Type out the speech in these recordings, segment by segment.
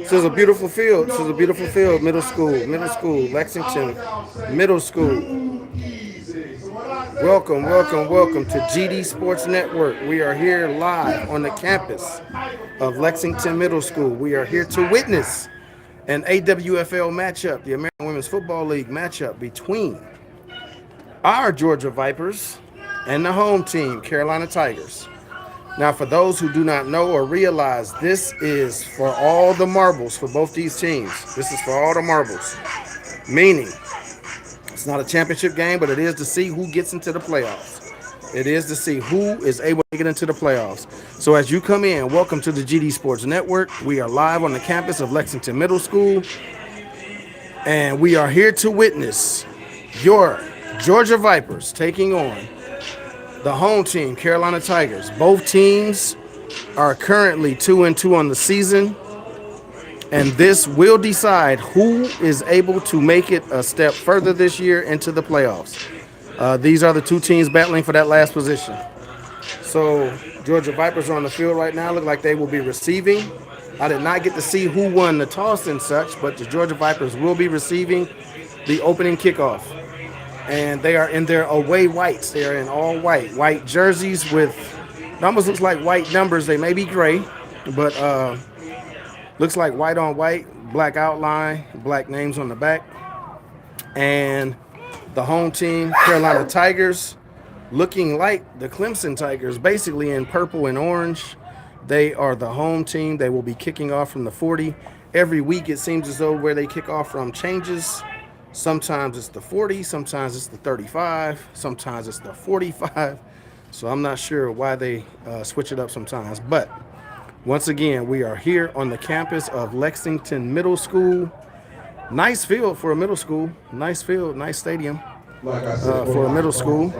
This is a beautiful field. This is a beautiful field. Middle school, Lexington Middle School. Welcome, welcome, welcome to GD Sports Network. We are here live on the campus of Lexington Middle School. We are here to witness an AWFL matchup, the American Women's Football League matchup between our Georgia Vipers and the home team, Carolina Tigers. Now, for those who do not know or realize, this is for all the marbles for both these teams. This is for all the marbles, meaning it's not a championship game, but it is to see who gets into the playoffs. It is to see who is able to get into the playoffs. So as you come in, welcome to the GD Sports Network. We are live on the campus of Lexington Middle School, and we are here to witness your Georgia Vipers taking on the home team, Carolina Tigers. Both teams are currently 2-2 on the season, and this will decide who is able to make it a step further this year into the playoffs. These are the two teams battling for that last position. So Georgia Vipers are on the field right now. Look like they will be receiving. I did not get to see who won the toss and such, but the Georgia Vipers will be receiving the opening kickoff. And they are in their away whites. They are in all white jerseys with, it almost looks like white numbers. They may be gray, but looks like white on white, black outline, black names on the back. And the home team, Carolina Tigers, looking like the Clemson Tigers, basically in purple and orange. They are the home team. They will be kicking off from the 40. Every week it seems as though where they kick off from changes. Sometimes it's the 40, sometimes it's the 35, sometimes it's the 45. So I'm not sure why they switch it up sometimes. But once again, we are here on the campus of Lexington Middle School. Nice field for a middle school. Nice field, nice stadium for a middle school.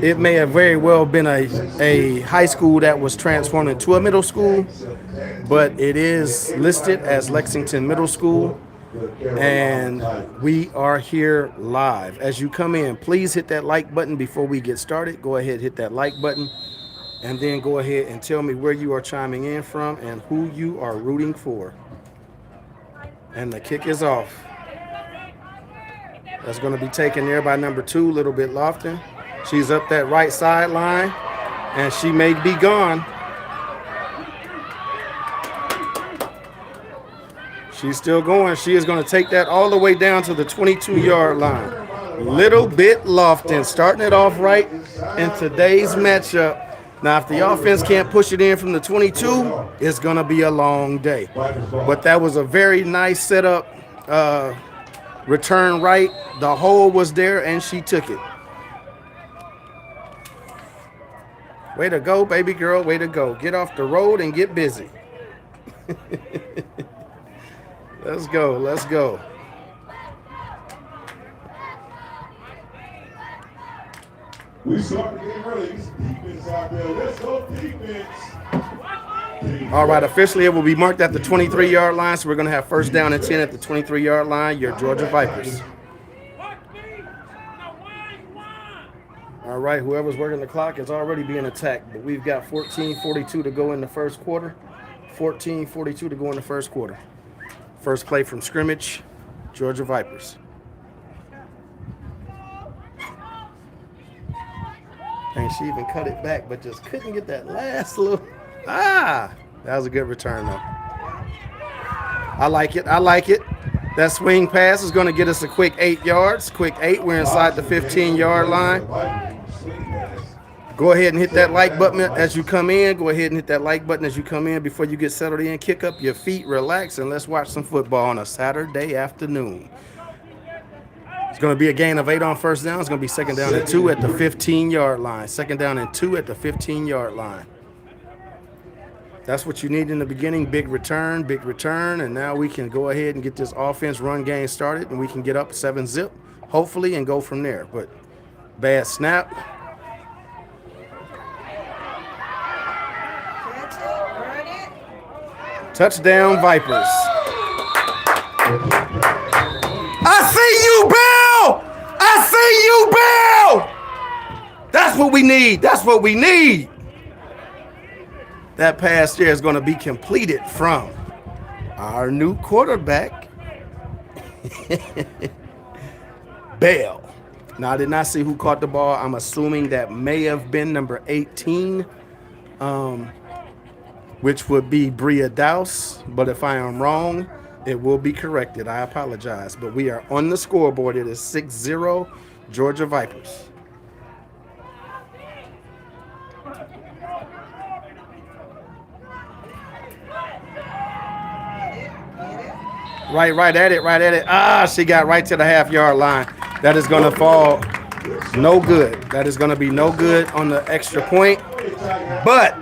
It may have very well been a high school that was transformed into a middle school, but it is listed as Lexington Middle School, and we are here live. As you come in, please hit that like button before we get started. Go ahead, hit that like button, and then go ahead and tell me where you are chiming in from and who you are rooting for. And the kick is off. That's going to be taken there by number 2, Little Bit Lofton. She's up that right sideline, and she may be gone. She's still going. She is going to take that all the way down to the 22-yard line. Little Bit Lofton starting it off right in today's matchup. Now, if the offense can't push it in from the 22, it's going to be a long day. But that was a very nice setup. Return right. The hole was there, and she took it. Way to go, baby girl. Way to go. Get off the road and get busy. Let's go. Let's go. We start the game early. Defense out there. Let's go defense. All right, officially it will be marked at the 23-yard line, so we're going to have first down and 10 at the 23-yard line. Your Georgia Vipers. All right, whoever's working the clock is already being attacked, but we've got 14:42 to go in the first quarter. 14:42 to go in the first quarter. First play from scrimmage, Georgia Vipers. And she even cut it back, but just couldn't get that last little. That was a good return, though. I like it. I like it. That swing pass is going to get us a quick 8 yards. Quick 8. We're inside the 15-yard line. Go ahead and hit that like button as you come in. Go ahead and hit that like button as you come in before you get settled in. Kick up your feet, relax, and let's watch some football on a Saturday afternoon. It's going to be a gain of 8 on first down. It's going to be second down and 2 at the 15-yard line. Second down and 2 at the 15-yard line. That's what you need in the beginning, big return, and now we can go ahead and get this offense run game started, and we can get up 7-zip, hopefully, and go from there. But bad snap. Touchdown, Vipers. I see you, Bill! I see you, Bill! That's what we need. That's what we need. That pass there is going to be completed from our new quarterback, Bell. Now, I did not see who caught the ball. I'm assuming that may have been number 18, which would be Bria Douse. But if I am wrong, it will be corrected. I apologize. But we are on the scoreboard. It is 6-0 Georgia Vipers. Right at it. Ah, she got right to the half-yard line. That is going to fall no good. That is going to be no good on the extra point. But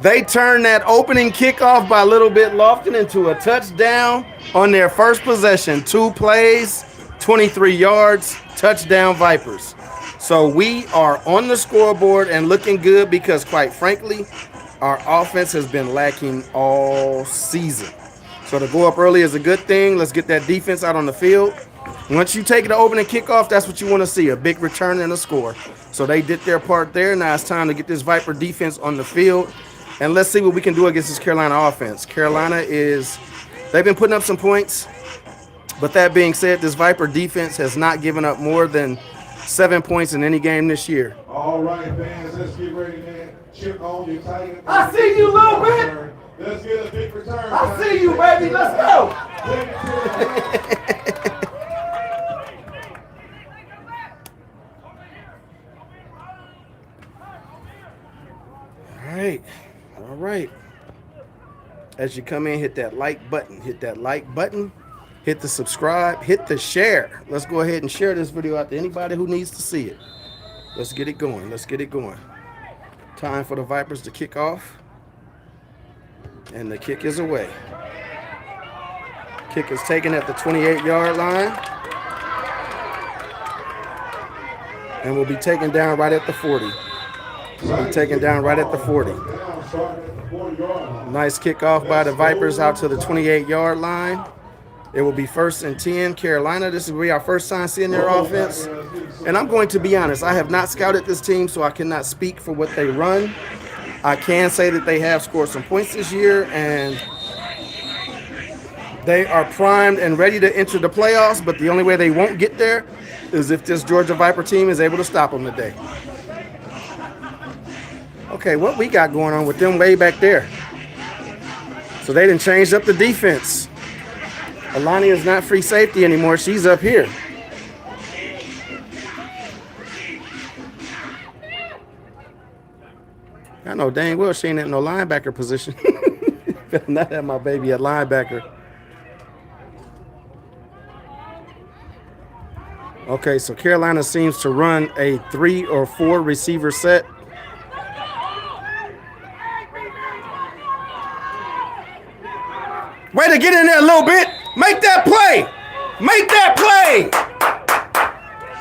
they turned that opening kickoff by a little bit Lofton into a touchdown on their first possession. 2 plays, 23 yards, touchdown Vipers. So we are on the scoreboard and looking good because, quite frankly, our offense has been lacking all season. So to go up early is a good thing. Let's get that defense out on the field. Once you take the opening kickoff, that's what you want to see, a big return and a score. So they did their part there. Now it's time to get this Viper defense on the field. And let's see what we can do against this Carolina offense. Carolina they've been putting up some points. But that being said, this Viper defense has not given up more than 7 points in any game this year. All right, fans, let's get ready, man. Chip on your tight. I see you, little bit. Let's get a big return. I see you, baby. Let's go. All right. As you come in, hit that like button. Hit the subscribe. Hit the share. Let's go ahead and share this video out to anybody who needs to see it. Let's get it going. Time for the Vipers to kick off. And the kick is away. Kick is taken at the 28-yard line. And will be taken down right at the 40. Nice kickoff by the Vipers out to the 28-yard line. It will be 1st and 10, Carolina. This will be our first time seeing their offense. And I'm going to be honest, I have not scouted this team, so I cannot speak for what they run. I can say that they have scored some points this year, and they are primed and ready to enter the playoffs, but the only way they won't get there is if this Georgia Viper team is able to stop them today. Okay, what we got going on with them way back there? So they didn't change up the defense. Alani is not free safety anymore. She's up here. I know dang well she ain't in no linebacker position. Better not have my baby at linebacker. Okay, so Carolina seems to run a 3 or 4 receiver set. Way to get in there a little bit. Make that play.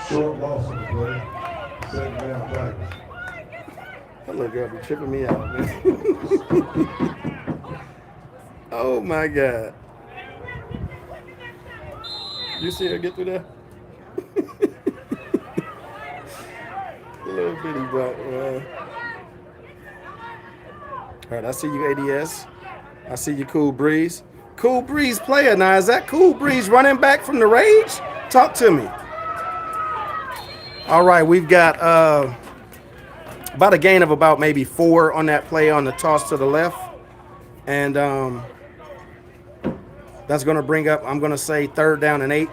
Short loss of the play. 7 down Vipers. That little girl be tripping me out, man. Oh my God. You see her get through there? Little bitty butt, man. All right, I see you, ADS. I see you, Cool Breeze. Cool Breeze player. Now, is that Cool Breeze running back from the Rage? Talk to me. All right, we've got about a gain of about maybe 4 on that play on the toss to the left. And that's going to bring up, I'm going to say 3rd down and 8.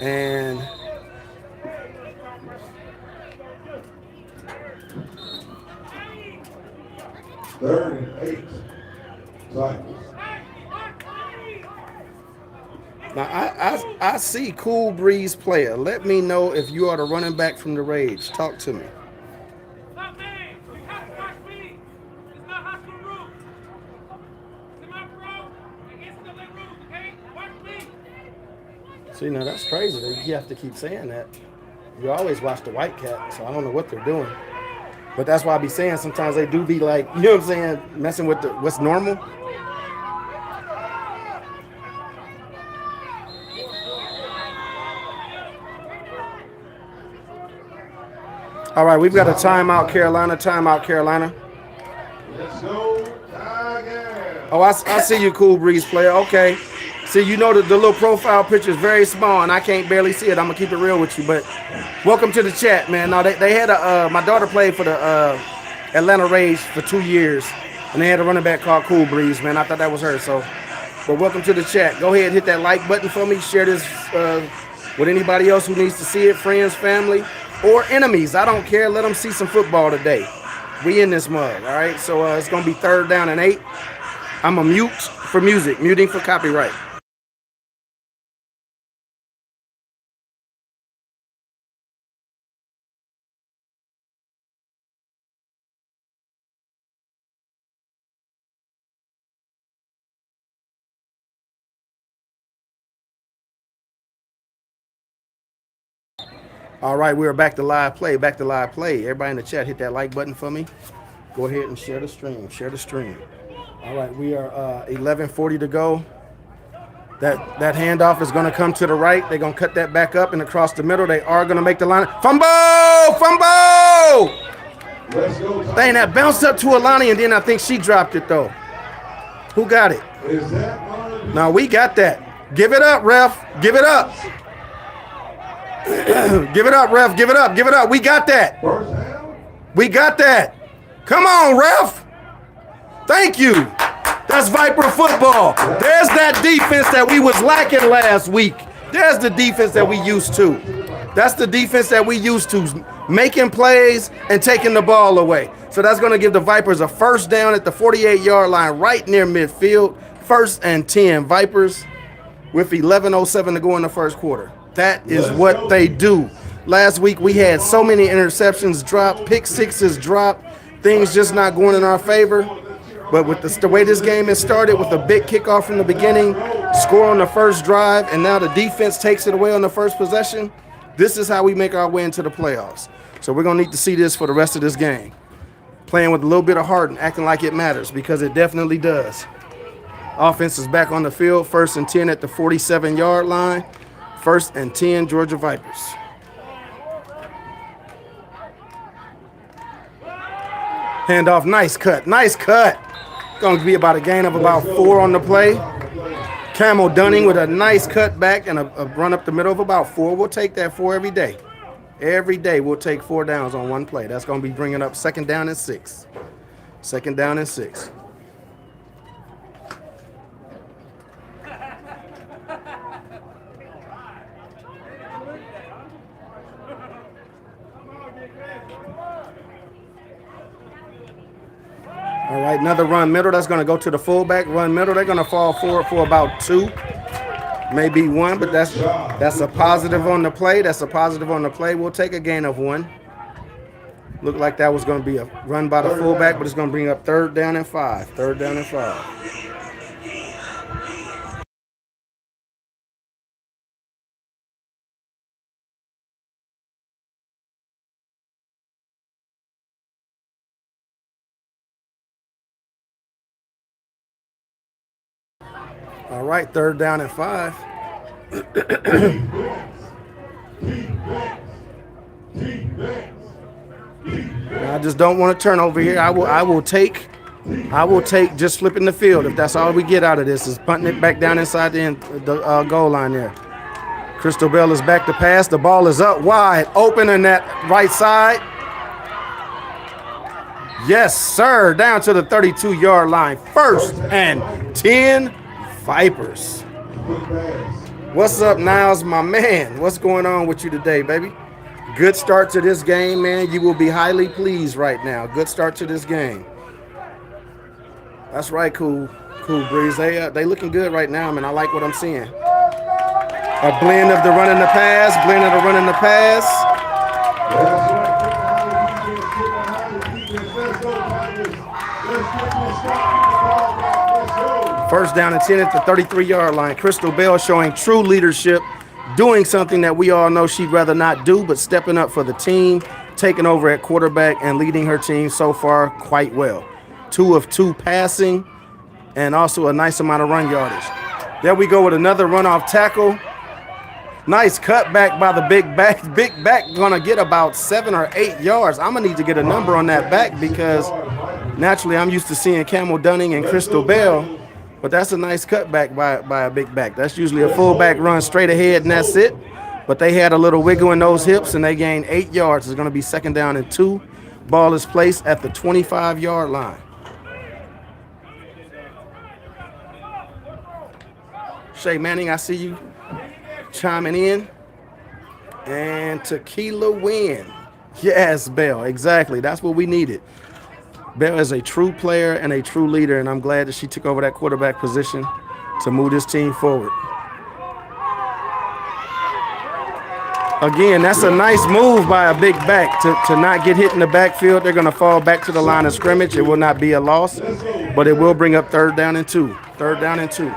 And Third and 8. Vipers. now, I see Cool Breeze player. Let me know if you are the running back from the Rage. Talk to me. Stop, man. You have to watch me. It's not high school rules. It's my pro against the rules, okay? Watch me. See, now that's crazy. You have to keep saying that. You always watch the White Cat, so I don't know what they're doing. But that's why I be saying sometimes they do be like, you know what I'm saying, messing with what's normal. All right, we've got a timeout, Carolina. Let's go. Oh, I see you, Cool Breeze player. Okay. See, you know the little profile picture is very small, and I can't barely see it. I'm gonna keep it real with you, but welcome to the chat, man. No, they had my daughter played for the Atlanta Rage for 2 years, and they had a running back called Cool Breeze, man. I thought that was her. So, but welcome to the chat. Go ahead, hit that like button for me. Share this with anybody else who needs to see it, friends, family, or enemies. I don't care. Let them see some football today. We in this mug, all right? So it's gonna be 3rd down and 8. I'm a mute for music, muting for copyright. All right, we are back to live play. Back to live play. Everybody in the chat, hit that like button for me. Go ahead and share the stream. Share the stream. All right, we are 11:40 to go. That handoff is going to come to the right. They're going to cut that back up and across the middle. They are going to make the line. Fumble! Fumble! Dang, that bounced up to Alani, and then I think she dropped it, though. Who got it? No, we got that. Give it up, ref. Give it up. Give it up, ref. Give it up. Give it up. We got that. We got that. Come on, ref. Thank you. That's Viper football. There's that defense that we was lacking last week. There's the defense that we used to. That's the defense that we used to, making plays and taking the ball away. So that's going to give the Vipers a 1st down at the 48-yard line right near midfield. 1st and 10. Vipers with 11:07 to go in the 1st quarter. That is what they do. Last week we had so many interceptions drop, pick sixes drop, things just not going in our favor. But with the way this game has started, with a big kickoff from the beginning, score on the 1st drive, and now the defense takes it away on the 1st possession, this is how we make our way into the playoffs. So we're going to need to see this for the rest of this game. Playing with a little bit of heart and acting like it matters, because it definitely does. Offense is back on the field, 1st and 10 at the 47-yard line. 1st and 10, Georgia Vipers. Handoff, nice cut, nice cut. Going to be about a gain of about 4 on the play. Camel Dunning with a nice cut back and a run up the middle of about 4. We'll take that 4 every day. Every day we'll take 4 downs on one play. That's going to be bringing up 2nd down and 6. 2nd down and 6. All right, another run middle. That's going to go to the fullback. Run middle. They're going to fall forward for about 2, maybe 1, but that's a positive on the play. That's a positive on the play. We'll take a gain of 1. Looked like that was going to be a run by the fullback, but it's going to bring up 3rd down and 5. 3rd down and 5. All right, 3rd down and 5. I just don't want to turn over here. I will take just flipping the field. If that's all we get out of this is punting it back down inside the goal line there. Crystal Bell is back to pass. The ball is up wide, open in that right side. Yes, sir. Down to the 32-yard line. 1st and 10. Vipers. What's up, Niles, my man? What's going on with you today, baby? Good start to this game, man. You will be highly pleased right now. Good start to this game. That's right, Cool Breeze. They looking good right now, man. I like what I'm seeing. A blend of the run and the pass, blend of the run and the pass. 1st down and 10 at the 33-yard line. Crystal Bell showing true leadership, doing something that we all know she'd rather not do, but stepping up for the team, taking over at quarterback and leading her team so far quite well. 2 of 2 passing and also a nice amount of run yardage. There we go with another runoff tackle. Nice cutback by the big back. Big back gonna get about 7 or 8 yards. I'm gonna need to get a number on that back because naturally I'm used to seeing Camel Dunning and Crystal Bell But that's a nice cutback by a big back. That's usually a fullback run straight ahead, and that's it. But they had a little wiggle in those hips, and they gained 8 yards. It's going to be 2nd down and 2. Ball is placed at the 25-yard line. Shay Manning, I see you chiming in. And Tequila win. Yes, Bell, exactly. That's what we needed. Bell is a true player and a true leader, and I'm glad that she took over that quarterback position to move this team forward. Again, that's a nice move by a big back to not get hit in the backfield. They're going to fall back to the line of scrimmage. It will not be a loss, but it will bring up 3rd down and 2. 3rd down and 2.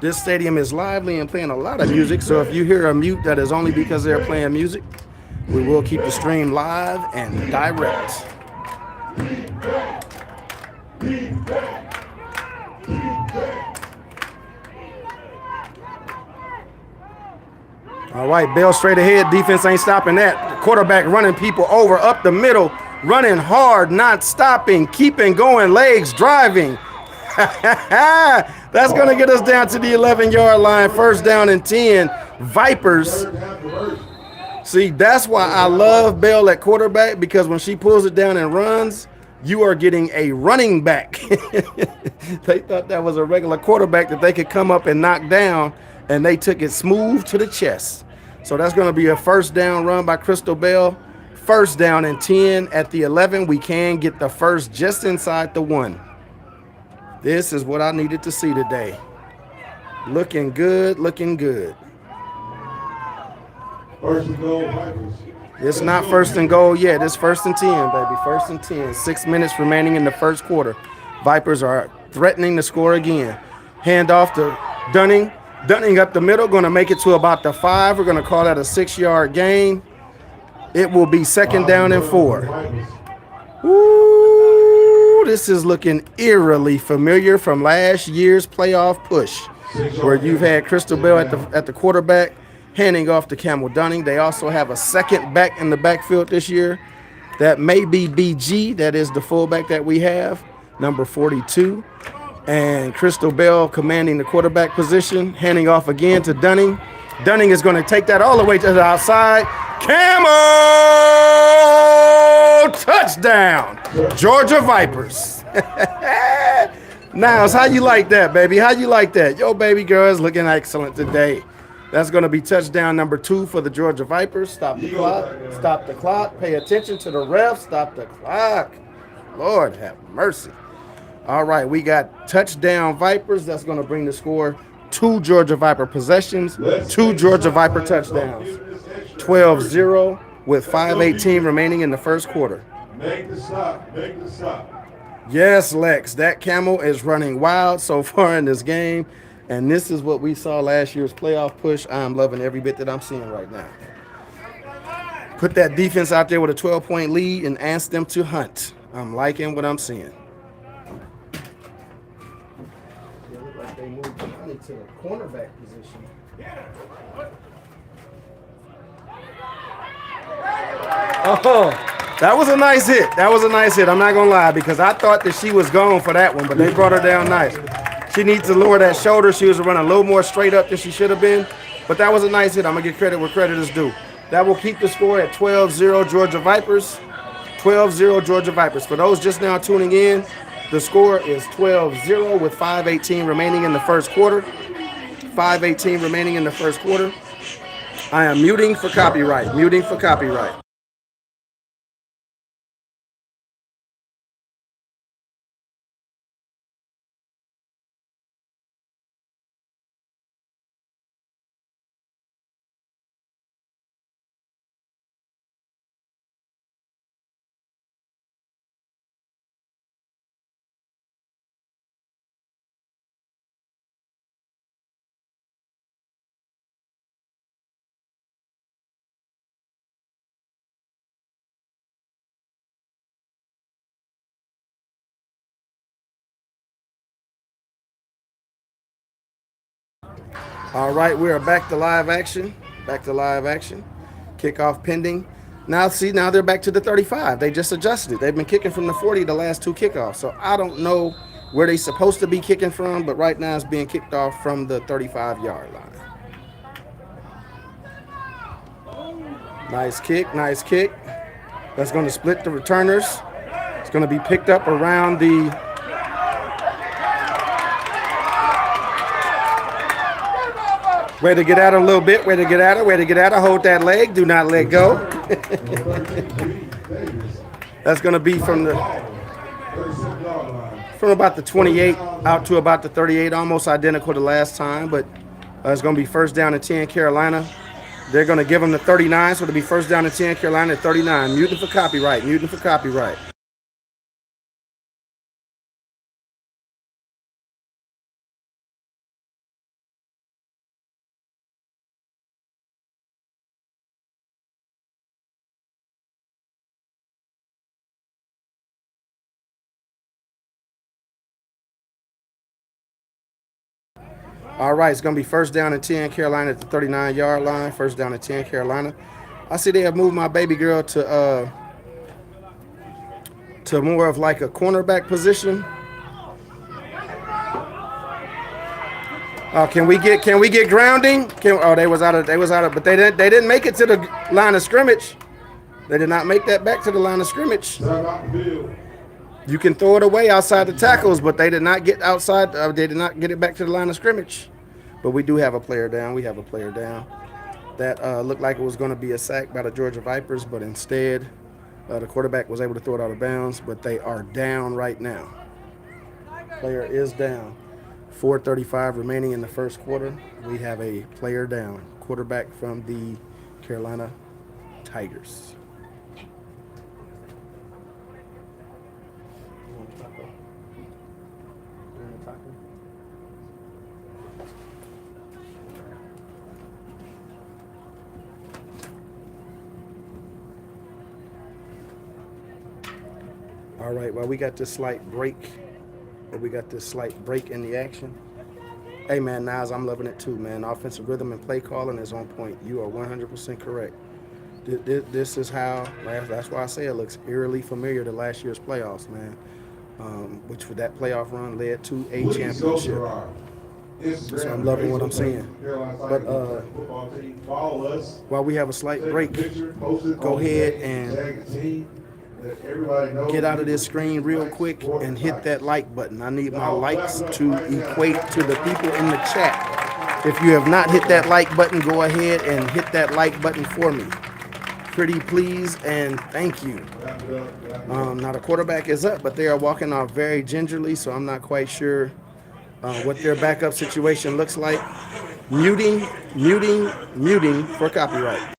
This stadium is lively and playing a lot of music, so if you hear a mute, that is only because they're playing music. We will keep the stream live and direct. All right, Bell straight ahead. Defense ain't stopping that. The quarterback running people over up the middle, running hard, not stopping, keeping going, legs driving. That's going to get us down to the 11-yard line. 1st down and 10. Vipers. See, that's why I love Bell at quarterback, because when she pulls it down and runs, you are getting a running back. They thought that was a regular quarterback that they could come up and knock down, and they took it smooth to the chest. So that's going to be a 1st down run by Crystal Bell. 1st down and 10 at the 11. We can get the first just inside the 1. This is what I needed to see today. Looking good, looking good. 1st and goal, Vipers. It's not 1st and goal yet. It's 1st and 10, baby. 1st and 10. 6 minutes remaining in the 1st quarter. Vipers are threatening to score again. Hand off to Dunning. Dunning up the middle, going to make it to about the 5. We're going to call that a 6-yard gain. It will be 2nd down and 4. Ooh, this is looking eerily familiar from last year's playoff push, where you've had Crystal Bell at the quarterback, handing off to Camel Dunning. They also have a 2nd back in the backfield this year. That may be BG. That is the fullback that we have, number 42. And Crystal Bell commanding the quarterback position, handing off again to Dunning. Dunning is going to take that all the way to the outside. Camel! Touchdown! Georgia Vipers. Niles, how you like that, baby? How you like that? Yo, baby girl is looking excellent today. That's going to be touchdown number 2 for the Georgia Vipers. Stop the clock. Stop the clock. Pay attention to the ref. Stop the clock. Lord have mercy. All right, we got touchdown Vipers. That's going to bring the score 2 Georgia Viper possessions, 2 Georgia Viper touchdowns. 12-0 with 5:18 remaining in the 1st quarter. Make the stop. Make the stop. Yes, Lex, that Camel is running wild so far in this game. And this is what we saw last year's playoff push. I'm loving every bit that I'm seeing right now. Put that defense out there with a 12-point lead and ask them to hunt. I'm liking what I'm seeing. They look like they moved Johnny to the cornerback position. Oh, that was a nice hit. That was a nice hit. I'm not going to lie, because I thought that she was gone for that one, but they brought her down nice. She needs to lower that shoulder. She was running a little more straight up than she should have been, but that was a nice hit. I'm going to give credit where credit is due. That will keep the score at 12-0 Georgia Vipers. 12-0 Georgia Vipers. For those just now tuning in, the score is 12-0 with 5:18 remaining in the 1st quarter. 5:18 remaining in the 1st quarter. I am muting for copyright. Muting for copyright. All right, we are back to live action. Back to live action. Kickoff pending. Now, see, now they're back to the 35. They just adjusted. They've been kicking from the 40 the last two kickoffs. So I don't know where they're supposed to be kicking from, but right now it's being kicked off from the 35-yard line. Nice kick, nice kick. That's going to split the returners. It's going to be picked up around the way to get at her a little bit, way to get at her, way to get at her. Hold that leg, do not let go. That's going to be from about the 28 out to about the 38, almost identical to last time, but it's going to be first down and 10 Carolina. They're going to give them the 39, so it'll be first down and 10 Carolina at 39. Muting for copyright, muting for copyright. All right, it's going to be first down and 10 Carolina at the 39-yard line. First down and 10 Carolina. I see they have moved my baby girl to more of like a cornerback position. Can we get grounding? They was out of, but they didn't make it to the line of scrimmage. They did not make that back to the line of scrimmage. You can throw it away outside the tackles, but they did not get outside. They did not get it back to the line of scrimmage. But we do have a player down. We have a player down. That looked like it was going to be a sack by the Georgia Vipers, but instead the quarterback was able to throw it out of bounds. But they are down right now. Player is down. 4:35 remaining in the first quarter. We have a player down. Quarterback from the Carolina Tigers. All right, well, we got this slight break. In the action. Hey, man, Nas, I'm loving it too, man. Offensive rhythm and play calling is on point. You are 100% correct. This is how, that's why I say it looks eerily familiar to last year's playoffs, man, which for that playoff run led to a championship. So I'm loving what I'm seeing. But while we have a slight break, go ahead and get out of this screen real quick and hit that like button. I need my likes to equate to the people in the chat. If you have not hit that like button, go ahead and hit that like button for me. Pretty please and thank you. Now the quarterback is up, but they are walking off very gingerly, so I'm not quite sure what their backup situation looks like. Muting for copyright.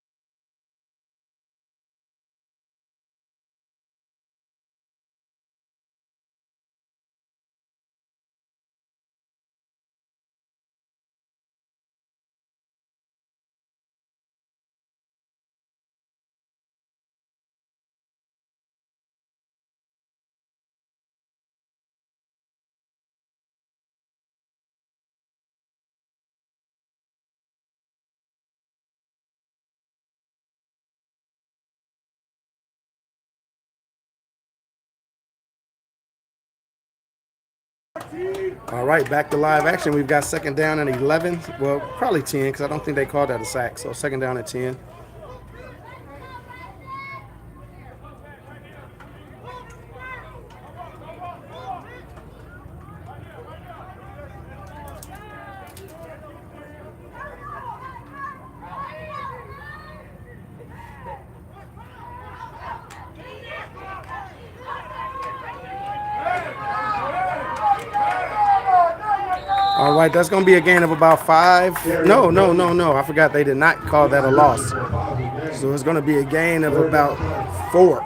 All right, back to live action. We've got second down and 11. Well, probably 10 because I don't think they called that a sack. So second down at 10. All right, that's going to be a gain of about 5. No. I forgot they did not call that a loss. So it's going to be a gain of about 4.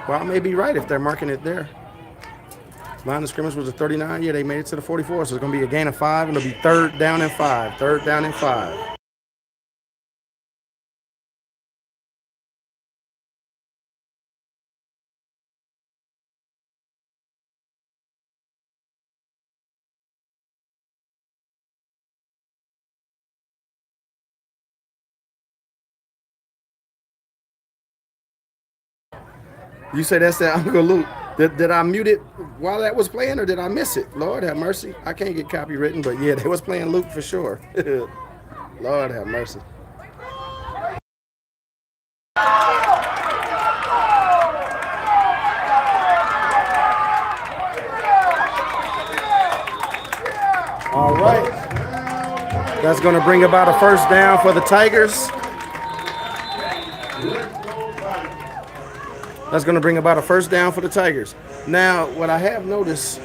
Well, I may be right if they're marking it there. Line of scrimmage was a 39. Yeah, they made it to the 44. So it's going to be a gain of 5, and it'll be third down and 5. Third down and 5. You say that's that Uncle Luke. Did I mute it while that was playing, or did I miss it? Lord have mercy. I can't get copywritten, but yeah, they was playing Luke for sure. Lord have mercy. All right. That's going to bring about a first down for the Tigers. That's going to bring about a first down for the Tigers. Now, what I have noticed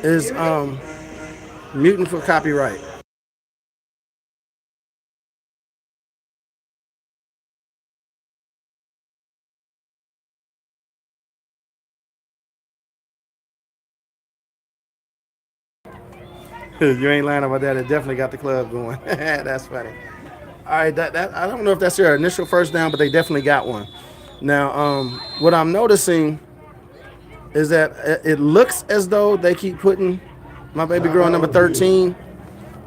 is muting for copyright. You ain't lying about that. It definitely got the club going. That's funny. All right, that I don't know if that's their initial first down, but they definitely got one. Now, what I'm noticing is that it looks as though they keep putting my baby girl number 13.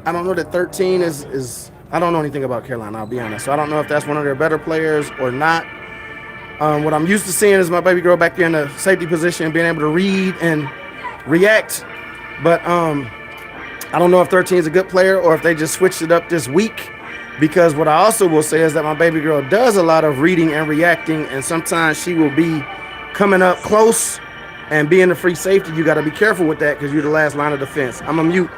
I don't know that 13 is I don't know anything about Carolina, I'll be honest. So I don't know if that's one of their better players or not. What I'm used to seeing is my baby girl back there in the safety position, being able to read and react. But I don't know if 13 is a good player or if they just switched it up this week. Because what I also will say is that my baby girl does a lot of reading and reacting, and sometimes she will be coming up close and being a free safety. You got to be careful with that because you're the last line of defense. I'm a mute.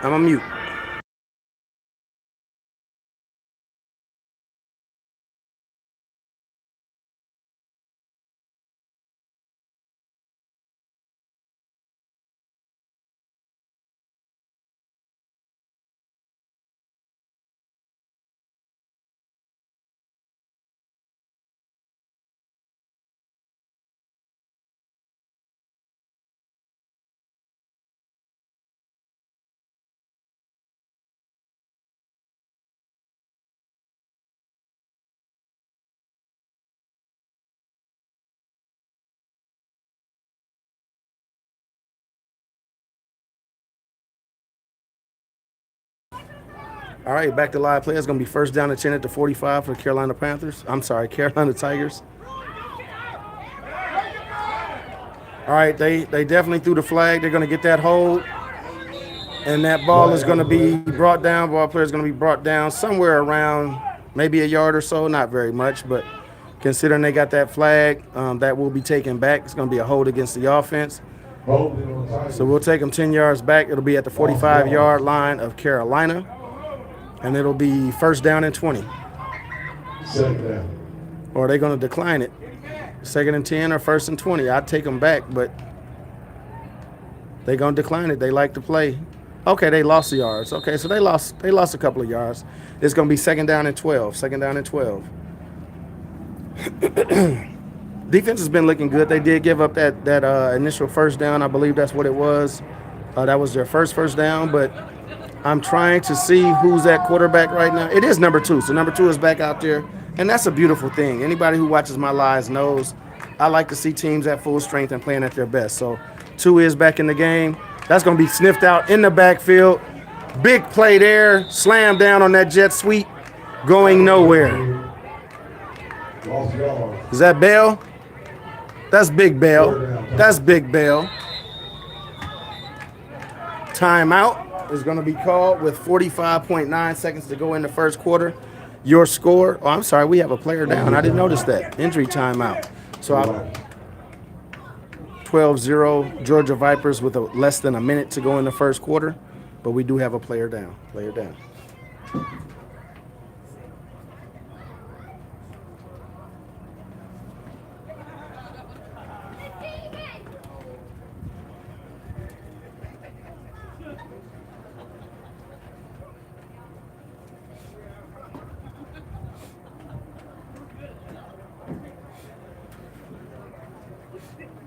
All right, back to live play. It's going to be first down and 10 at the 45 for the Carolina Panthers. I'm sorry, Carolina Tigers. All right, they definitely threw the flag. They're going to get that hold. And that ball is going to be brought down. Ball player is going to be brought down somewhere around maybe a yard or so. Not very much, but considering they got that flag, that will be taken back. It's going to be a hold against the offense. So we'll take them 10 yards back. It'll be at the 45-yard line of Carolina. And it'll be first down and 20. Or are they going to decline it? Second and 10 or first and 20. I'd take them back, but they're going to decline it. They like to play. Okay, they lost the yards. Okay, so they lost a couple of yards. It's going to be second down and 12. Second down and 12. Defense has been looking good. They did give up that initial first down. I believe that's what it was. That was their first down, but I'm trying to see who's at quarterback right now. It is number 2. So number 2 is back out there, and that's a beautiful thing. Anybody who watches my lives knows I like to see teams at full strength and playing at their best. So 2 is back in the game. That's going to be sniffed out in the backfield. Big play there. Slam down on that jet sweep. Going nowhere. Is that Bell? That's Big Bell. That's Big Bell. Timeout is going to be called with 45.9 seconds to go in the first quarter. Your score. Oh, I'm sorry. We have a player down. I didn't notice that. Injury timeout. So 12-0 Georgia Vipers with less than a minute to go in the first quarter. But we do have a player down. Player down.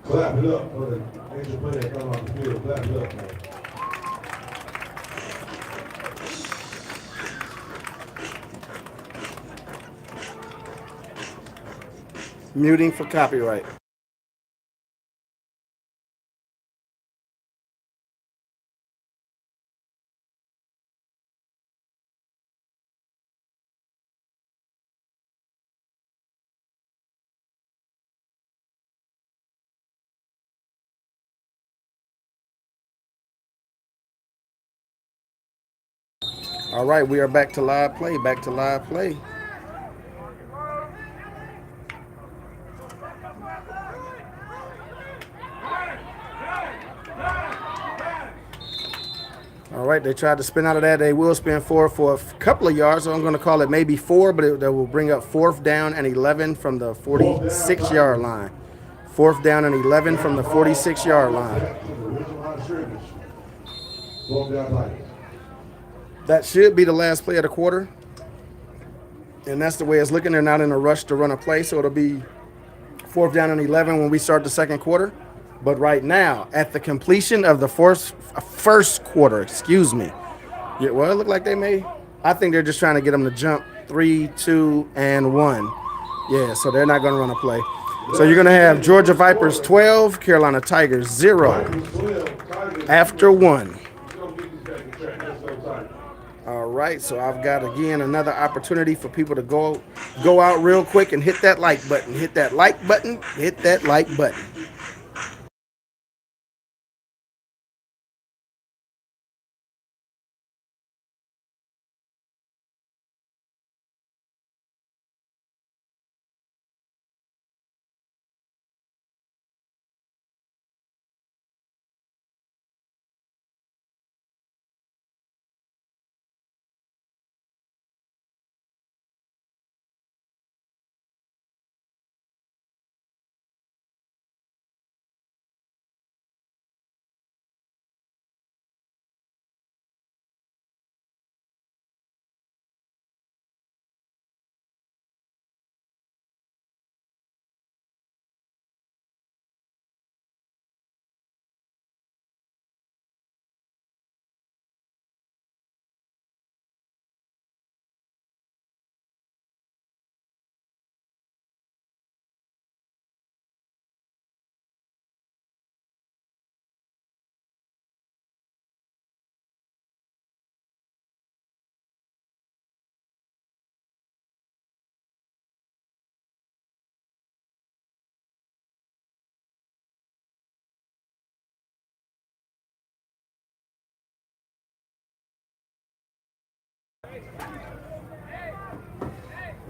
Clap it up for the extra play that come off the field. Clap it up, man. Muting for copyright. All right, we are back to live play. Back to live play. All right, they tried to spin out of that. They will spin forward for a couple of yards, so I'm going to call it maybe 4, but that will bring up 4th down and 11 from the 46-yard line. 4th down and 11 from the 46-yard line. That should be the last play of the quarter. And that's the way it's looking. They're not in a rush to run a play, so it'll be 4th down and 11 when we start the second quarter. But right now, at the completion of the first quarter, yeah, well, it looked like they may. I think they're just trying to get them to jump 3, 2, and 1. Yeah, so they're not going to run a play. So you're going to have Georgia Vipers 12, Carolina Tigers 0 after 1. All right, so I've got, again, another opportunity for people to go out real quick and hit that like button. Hit that like button. Hit that like button.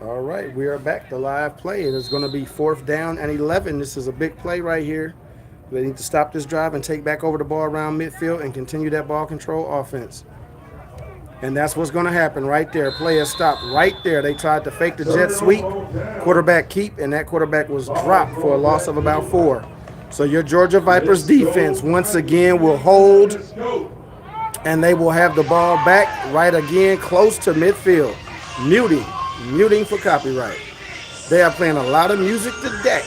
All right, we are back to live play. It is going to be 4th down and 11. This is a big play right here. They need to stop this drive and take back over the ball around midfield and continue that ball control offense. And that's what's going to happen right there. Play is stopped right there. They tried to fake the jet sweep, quarterback keep, and that quarterback was dropped for a loss of about 4. So your Georgia Vipers defense once again will hold, and they will have the ball back right again close to midfield. Muting for copyright. They are playing a lot of music today.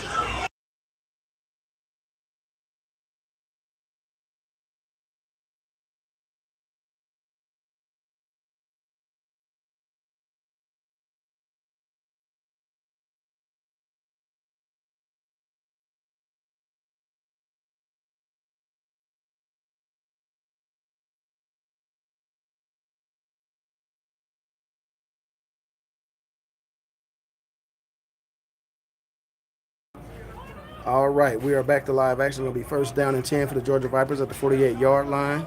All right, we are back to live action. It'll be 1st down and 10 for the Georgia Vipers at the 48-yard line.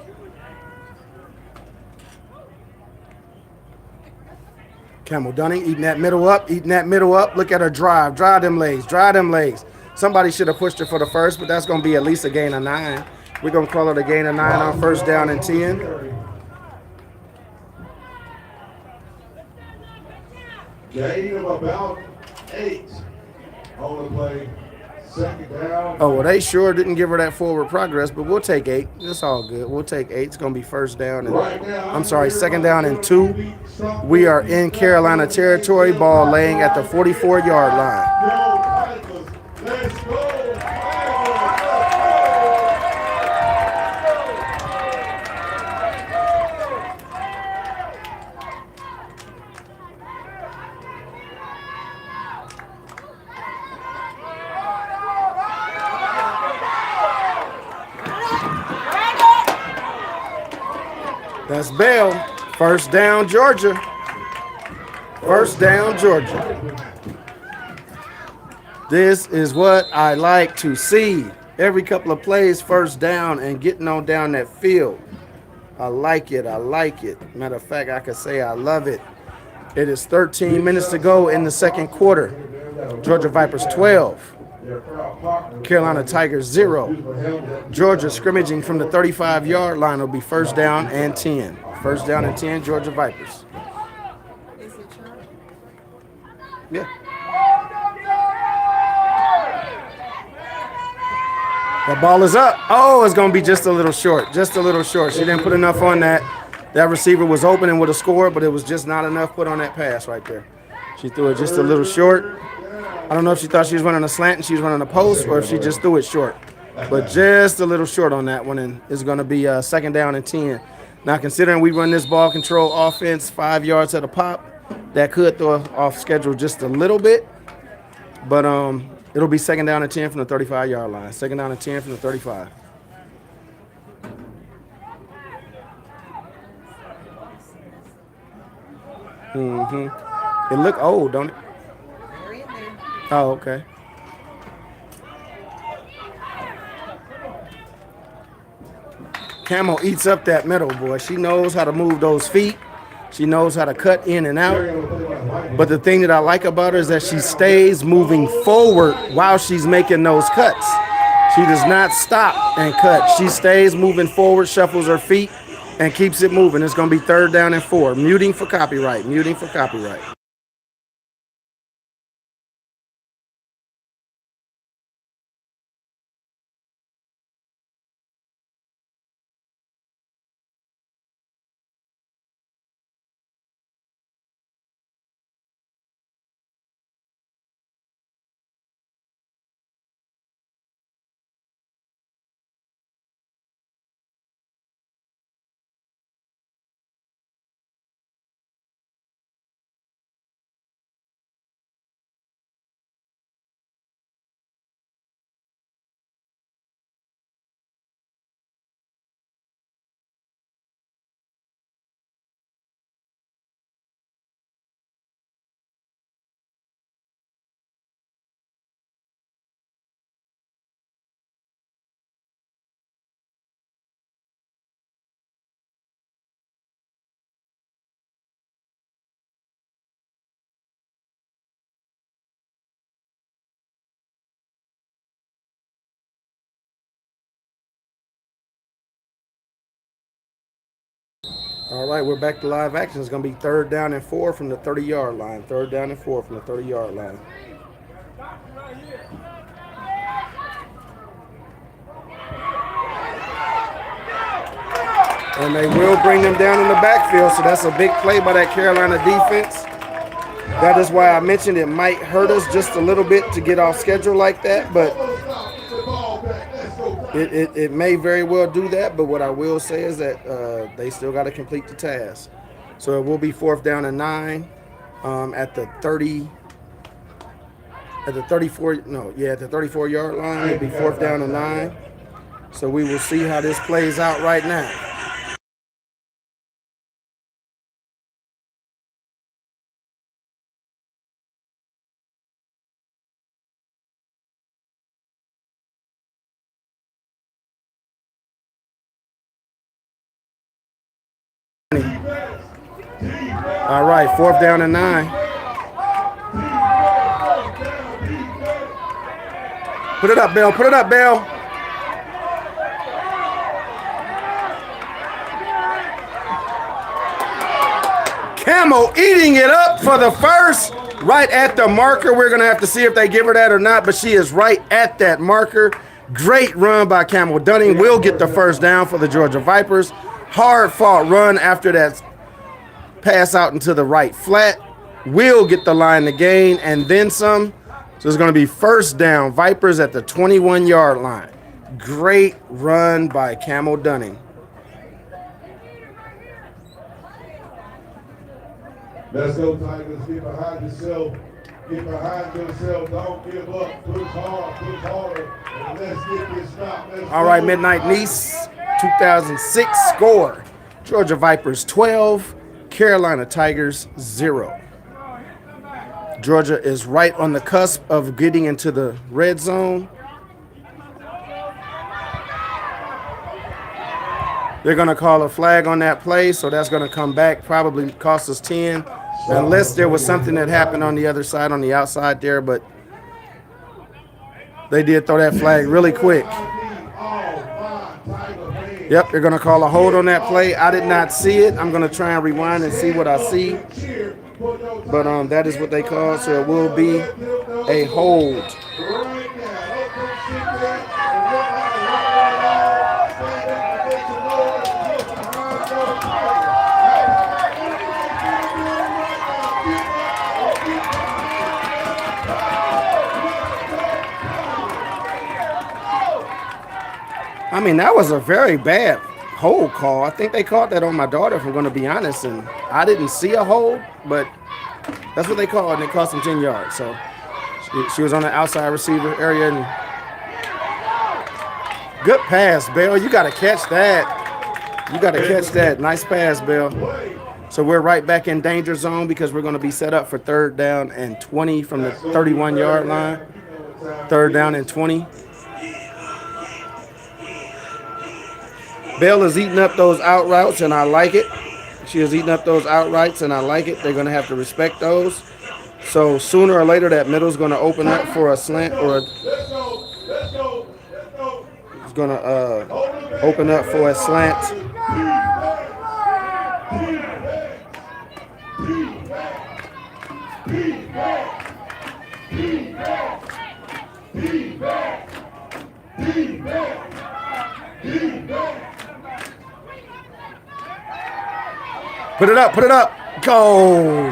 Camel Dunning eating that middle up. Look at her drive them legs. Somebody should have pushed her for the first, but that's going to be at least a gain of 9. We're going to call it a gain of 9 on 1st down and 10. Gain of about 8 on the play. 2nd down. Oh, well, they sure didn't give her that forward progress, but we'll take 8. It's all good. We'll take 8. It's going to be 1st down. And, 2nd down and 2. We are in Carolina territory, ball laying at the 44-yard line. Let's go. That's Bell. 1st down, Georgia. 1st down, Georgia. This is what I like to see. Every couple of plays, 1st down and getting on down that field. I like it. I like it. Matter of fact, I could say I love it. It is 13 minutes to go in the second quarter. Georgia Vipers 12. Carolina Tigers 0. Georgia scrimmaging from the 35-yard line will be first down and 10. First down and 10, Georgia Vipers. Yeah. The ball is up. Oh, it's going to be just a little short. Just a little short. She didn't put enough on that. That receiver was open and would have scored, but it was just not enough put on that pass right there. She threw it just a little short. I don't know if she thought she was running a slant and she was running a post, or if she just threw it short. But just a little short on that one, and it's going to be second down and 10. Now, considering we run this ball control offense 5 yards at a pop, that could throw off schedule just a little bit. But it'll be second down and 10 from the 35-yard line. Second down and 10 from the 35. It look old, don't it? Oh, okay. Camo eats up that middle, boy. She knows how to move those feet. She knows how to cut in and out. But the thing that I like about her is that she stays moving forward while she's making those cuts. She does not stop and cut. She stays moving forward, shuffles her feet, and keeps it moving. It's going to be third down and 4. Muting for copyright. Muting for copyright. All right, we're back to live action. It's going to be third down and 4 from the 30-yard line. Third down and 4 from the 30-yard line. And they will bring them down in the backfield, so that's a big play by that Carolina defense. That is why I mentioned it might hurt us just a little bit to get off schedule like that, but it may very well do that. But what I will say is that they still got to complete the task. So it will be fourth down and 9 at the 30, at the 34, no, yeah, at the 34-yard line. It'll be fourth down and 9. So we will see how this plays out right now. All right, fourth down and 9. Put it up, Bill. Put it up, Bill. Camo eating it up for the first, right at the marker. We're going to have to see if they give her that or not, but she is right at that marker. Great run by Camo Dunning. Will get the first down for the Georgia Vipers. Hard-fought run after that pass out into the right flat. Will get the line to gain and then some. So it's going to be first down. Vipers at the 21-yard line. Great run by Camo Dunning. Let's go, Tigers. Get behind yourself. Get behind yourself. Don't give up. Push hard. Push harder. And let's get this stop. All right, Midnight Nice, 2006 score. Georgia Vipers 12, Carolina Tigers 0. Georgia is right on the cusp of getting into the red zone. They're going to call a flag on that play, so that's going to come back, probably cost us 10, unless there was something that happened on the other side, on the outside there, but they did throw that flag really quick. Yep, they're going to call a hold on that play. I did not see it. I'm going to try and rewind and see what I see. But that is what they call, so it will be a hold. I mean, that was a very bad hold call. I think they called that on my daughter, if I'm going to be honest, and I didn't see a hold, but that's what they called, and it cost them 10 yards. So she was on the outside receiver area. And good pass, Bell. You got to catch that. You got to catch that. Nice pass, Bell. So we're right back in danger zone because we're going to be set up for 3rd down and 20 from the 31-yard line. 3rd down and 20. Bell is eating up those out routes, and I like it. She is eating up those out routes, and I like it. They're going to have to respect those. So sooner or later, that middle is going to open up for a slant, or it's going to open up for a slant. Put it up, go.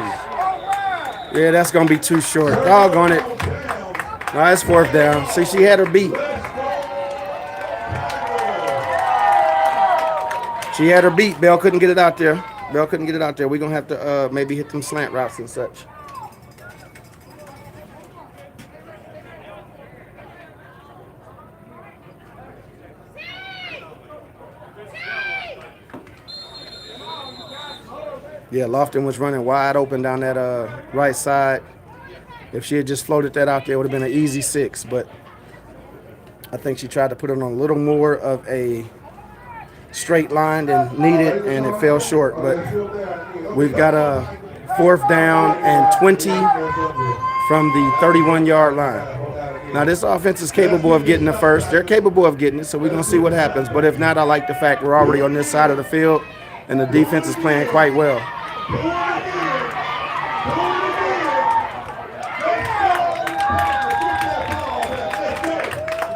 Yeah, that's going to be too short. Doggone it. No, it's 4th down. See, she had her beat. She had her beat. Bell couldn't get it out there. We're going to have to maybe hit them slant routes and such. Yeah, Lofton was running wide open down that right side. If she had just floated that out there, it would have been an easy 6. But I think she tried to put it on a little more of a straight line than needed, and it fell short. But we've got a 4th down and 20 from the 31-yard line. Now, this offense is capable of getting the first. They're capable of getting it, so we're going to see what happens. But if not, I like the fact we're already on this side of the field, and the defense is playing quite well.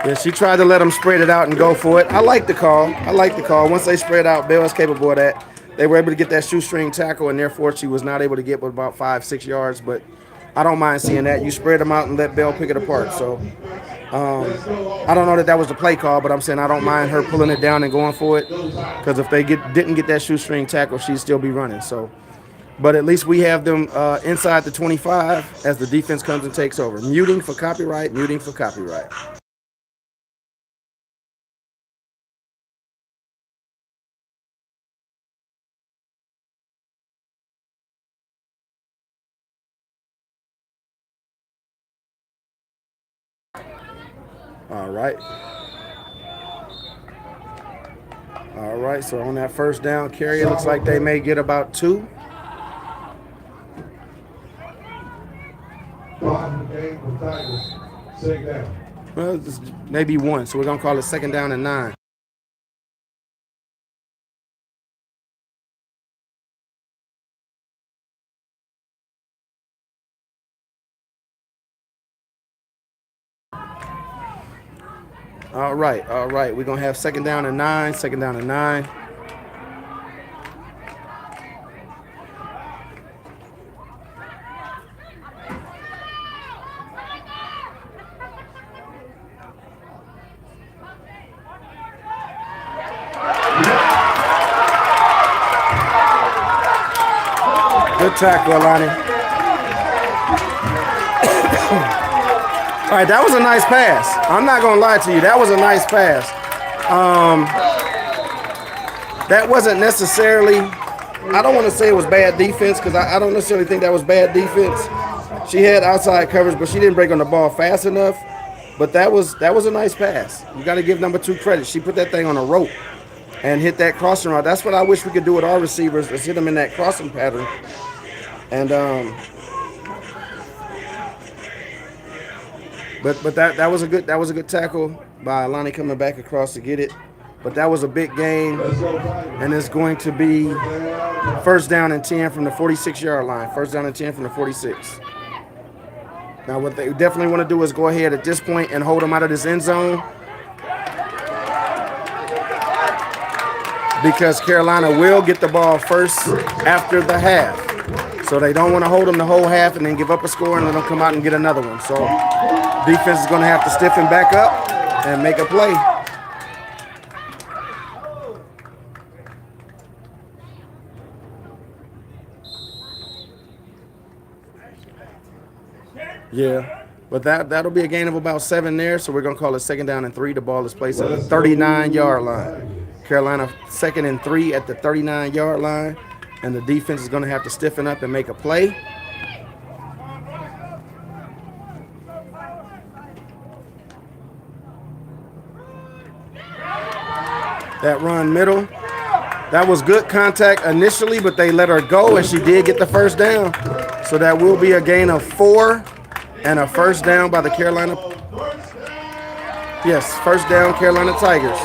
Yeah, she tried to let them spread it out and go for it. I like the call. Once they spread out, Bell is capable of that. They were able to get that shoestring tackle, and therefore she was not able to get about 5-6 yards. But I don't mind seeing that. You spread them out and let Bell pick it apart. So I don't know that was the play call, but I'm saying I don't mind her pulling it down and going for it, because if they didn't get that shoestring tackle, she'd still be running. So, but at least we have them inside the 25 as the defense comes and takes over. Muting for copyright. All right, so on that 1st down carry, it looks like they may get about 2. Well, maybe 1, so we're going to call it 2nd down and 9. All right. We're going to have 2nd down and 9, Good tackle, Alani. All right, that was a nice pass. I'm not going to lie to you. That was a nice pass. That wasn't necessarily, I don't want to say it was bad defense, because I don't necessarily think that was bad defense. She had outside coverage, but she didn't break on the ball fast enough. But that was a nice pass. You got to give number 2 credit. She put that thing on a rope. and hit that crossing route. That's what I wish we could do with our receivers, is hit them in that crossing pattern. And but that was a good tackle by Lonnie coming back across to get it. But that was a big gain, and it's going to be first down and 10 from the 46-yard line. First down and 10 from the 46. Now, what they definitely want to do is go ahead at this point and hold them out of this end zone, because Carolina will get the ball first after the half. So they don't want to hold them the whole half and then give up a score and let them come out and get another one. So defense is going to have to stiffen back up and make a play. Yeah, but that'll be a gain of about 7 there. So we're going to call it second down and 3. The ball is placed at the 39-yard line. Carolina 2nd and 3 at the 39-yard line. And the defense is going to have to stiffen up and make a play. That run middle. That was good contact initially, but they let her go, and she did get the first down. So that will be a gain of 4 and a first down by the Carolina. Yes, first down, Carolina Tigers.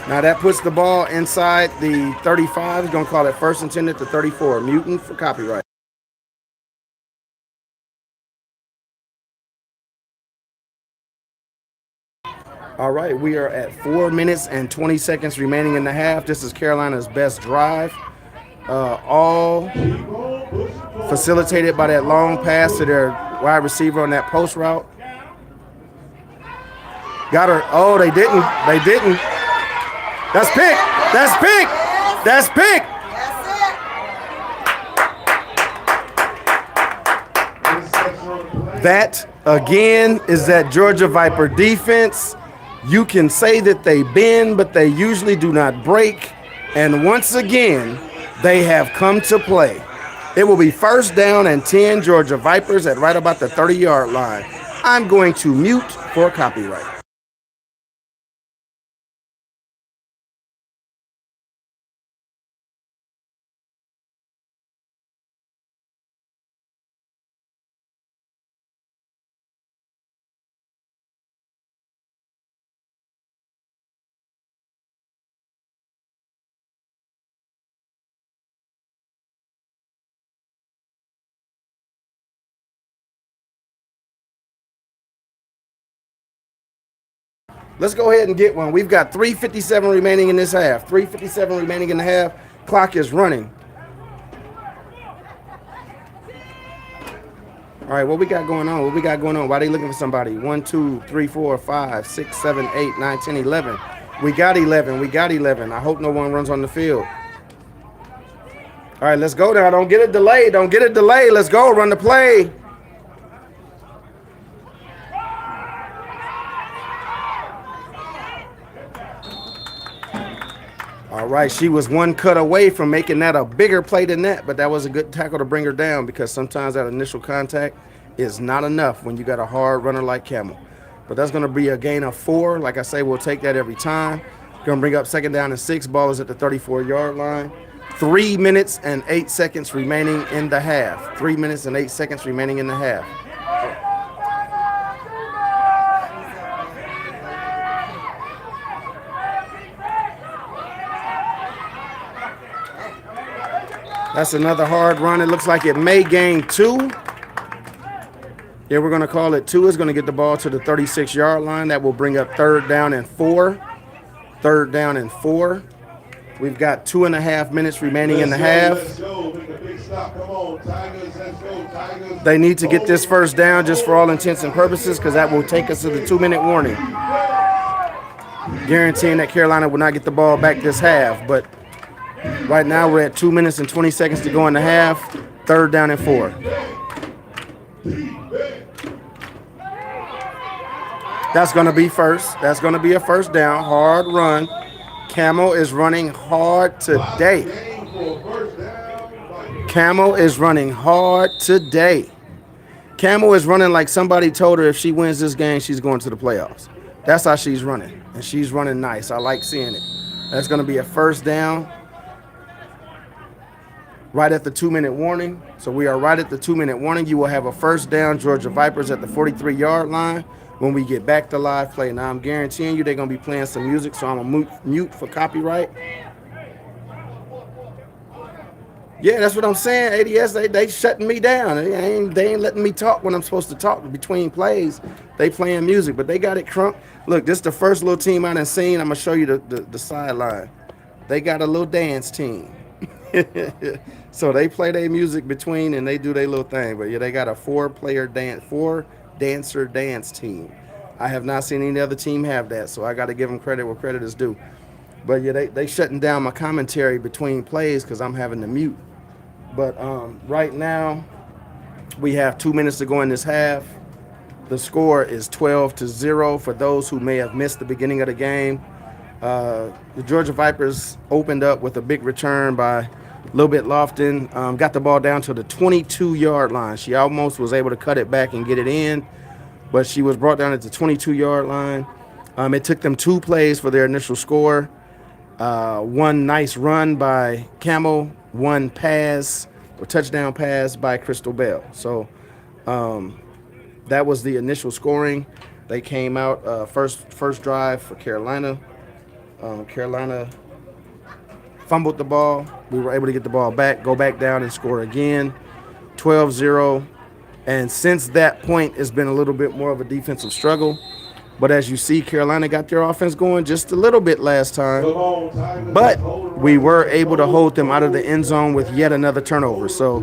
Now that puts the ball inside the 35. He's going to call it first and 10 at the 34. Mutant for copyright. All right, we are at 4 minutes and 20 seconds remaining in the half. This is Carolina's best drive. All facilitated by that long pass to their wide receiver on that post route. Got her. Oh, they didn't. They didn't. That's pick. That's pick. That's pick. That, again, is that Georgia Viper defense. You can say that they bend, but they usually do not break. And once again, they have come to play. It will be first down and 10, Georgia Vipers at right about the 30-yard line. I'm going to mute for copyright. Let's go ahead and get one. We've got 3:57 remaining in this half. 3:57 remaining in the half. Clock is running. All right, what we got going on? What we got going on? Why are they looking for somebody? 1, 2, 3, 4, 5, 6, 7, 8, 9, 10, 11. We got 11. We got 11. I hope no one runs on the field. All right, let's go now. Don't get a delay. Don't get a delay. Let's go. Run the play. All right, she was one cut away from making that a bigger play than that, but that was a good tackle to bring her down, because sometimes that initial contact is not enough when you got a hard runner like Camel. But that's going to be a gain of 4. Like I say, we'll take that every time. Going to bring up second down and 6. Ball is at the 34-yard line. 3 minutes and 8 seconds remaining in the half. 3 minutes and 8 seconds remaining in the half. That's another hard run. It looks like it may gain 2. Yeah, we're going to call it 2. It's going to get the ball to the 36-yard line. That will bring up third down and 4. Third down and 4. We've got 2.5 minutes remaining in the half. They need to get this first down just for all intents and purposes, because that will take us to the 2-minute warning, guaranteeing that Carolina will not get the ball back this half. But right now we're at 2 minutes and 20 seconds to go in the half. Third down and 4. That's going to be first. That's going to be a first down. Hard run. Camel is running hard today. Camel is running hard today. Camel is running like somebody told her if she wins this game, she's going to the playoffs. That's how she's running. And she's running nice. I like seeing it. That's going to be a first down right at the 2-minute warning. So we are right at the 2-minute warning. You will have a first down, Georgia Vipers at the 43-yard line when we get back to live play. Now, I'm guaranteeing you they're going to be playing some music, so I'm going to mute for copyright. Yeah, that's what I'm saying. ADS, they shutting me down. They ain't letting me talk when I'm supposed to talk between plays. They playing music, but they got it crunk. Look, this is the first little team I done seen. I'm going to show you the sideline. They got a little dance team. So they play their music between and they do their little thing. But yeah, they got a four dancer dance team. I have not seen any other team have that, so I got to give them credit where credit is due. But yeah, they shutting down my commentary between plays because I'm having to mute. But right now, we have 2 minutes to go in this half. The score is 12-0 for those who may have missed the beginning of the game. The Georgia Vipers opened up with a big return by Lil Bit Lofton. Got the ball down to the 22-yard line. She almost was able to cut it back and get it in, but she was brought down at the 22-yard line. It took them 2 plays for their initial score. One nice run by Camel, one pass or touchdown pass by Crystal Bell. So that was the initial scoring. They came out first drive for Carolina. Carolina fumbled the ball. We were able to get the ball back, go back down and score again, 12-0. And since that point, it's been a little bit more of a defensive struggle. But as you see, Carolina got their offense going just a little bit last time. But we were able to hold them out of the end zone with yet another turnover. So,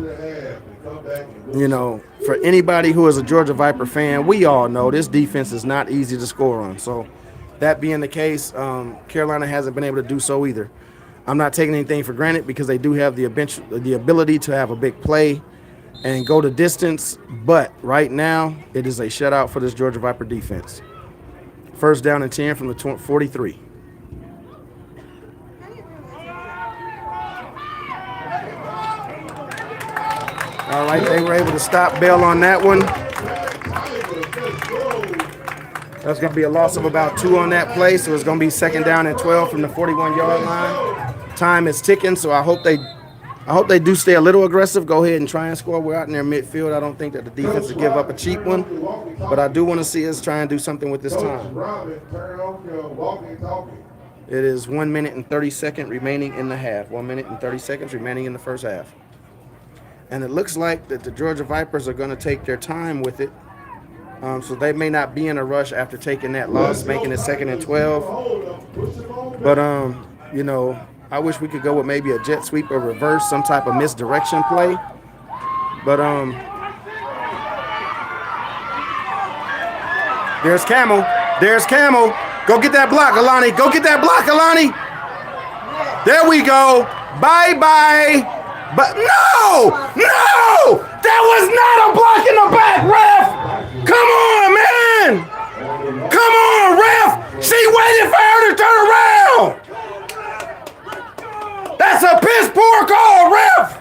you know, for anybody who is a Georgia Viper fan, we all know this defense is not easy to score on. So that being the case, Carolina hasn't been able to do so either. I'm not taking anything for granted because they do have the ability to have a big play and go the distance. But right now, it is a shutout for this Georgia Viper defense. First down and 10 from the 43. All right, they were able to stop Bell on that one. That's going to be a loss of about 2 on that play, so it's going to be second down and 12 from the 41-yard line. Time is ticking, so I hope they do stay a little aggressive. Go ahead and try and score. We're out in their midfield. I don't think that the defense will give up a cheap one, but I do want to see us try and do something with this time. It is 1 minute and 30 seconds remaining in the half. 1 minute and 30 seconds remaining in the first half. And it looks like that the Georgia Vipers are going to take their time with it. So they may not be in a rush after taking that loss, making it second and 12. But, you know, I wish we could go with maybe a jet sweep or reverse, some type of misdirection play. But there's Camel. There's Camel. Go get that block, Alani. Go get that block, Alani. There we go. Bye-bye. But no! No! That was not a block in the back, ref! Come on, man! Come on, ref! She waited for her to turn around! That's a piss poor call, ref!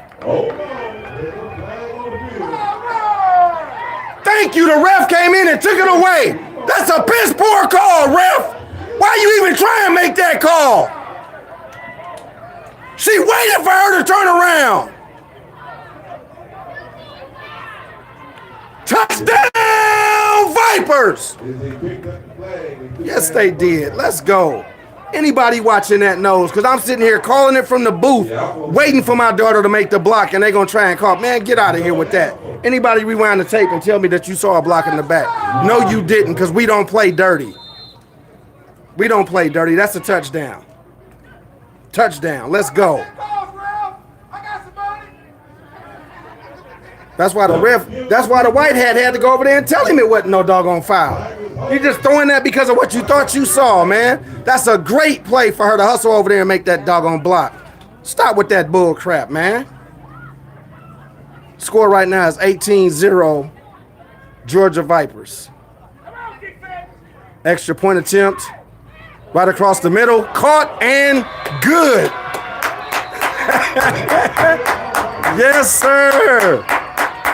Thank you, the ref came in and took it away. That's a piss poor call, ref! Why you even try and make that call? She waited for her to turn around. Touchdown, Vipers! Yes, they did. Let's go. Anybody watching that knows, because I'm sitting here calling it from the booth, waiting for my daughter to make the block, and they're going to try and call. Man, get out of here with that. Anybody rewind the tape and tell me that you saw a block in the back. No, you didn't, because we don't play dirty. We don't play dirty. That's a touchdown. Touchdown. Let's go. That's why the white hat had to go over there and tell him it wasn't no doggone foul. You're just throwing that because of what you thought you saw, man. That's a great play for her to hustle over there and make that doggone block. Stop with that bull crap, man. Score right now is 18-0 Georgia Vipers. Extra point attempt. Right across the middle. Caught and good. Yes, sir.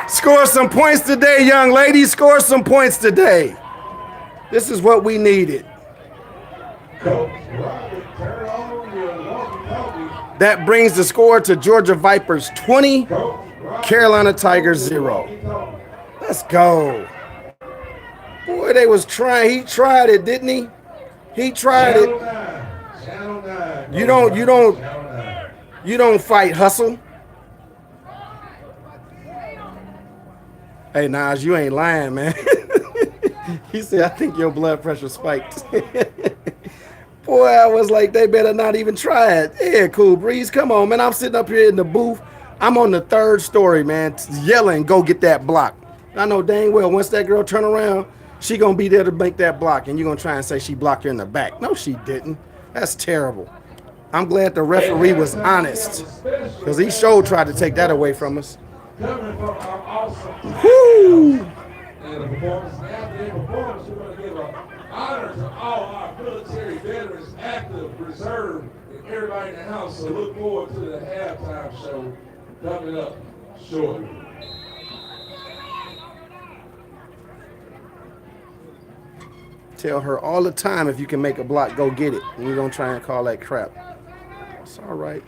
Score some points today, young ladies. Score some points today. This is what we needed. Coach Robert, turn on your walkie-talkie. That brings the score to Georgia Vipers 20, Coach Robert, Carolina Tigers 0. walkie-talkie. Let's go. Boy, they was trying. He tried it, didn't he? He tried Channel it. 9. Channel 9. You don't Channel 9. You don't fight hustle. Hey, Nas, you ain't lying, man. He said, I think your blood pressure spiked. Boy, I was like, they better not even try it. Yeah, Cool Breeze, come on, man. I'm sitting up here in the booth. I'm on the 3rd story, man, yelling, go get that block. I know dang well, once that girl turn around, she going to be there to make that block, and you're going to try and say she blocked her in the back. No, she didn't. That's terrible. I'm glad the referee was honest, because he sure tried to take that away from us. Coming from our awesome Woo! and the performance, and after their performance, we're going to give an honor to all our military veterans, active, reserve, and everybody in the house. So look forward to the halftime show coming up shortly. Tell her all the time, if you can make a block, go get it. And we're going to try and call that crap. It's all right.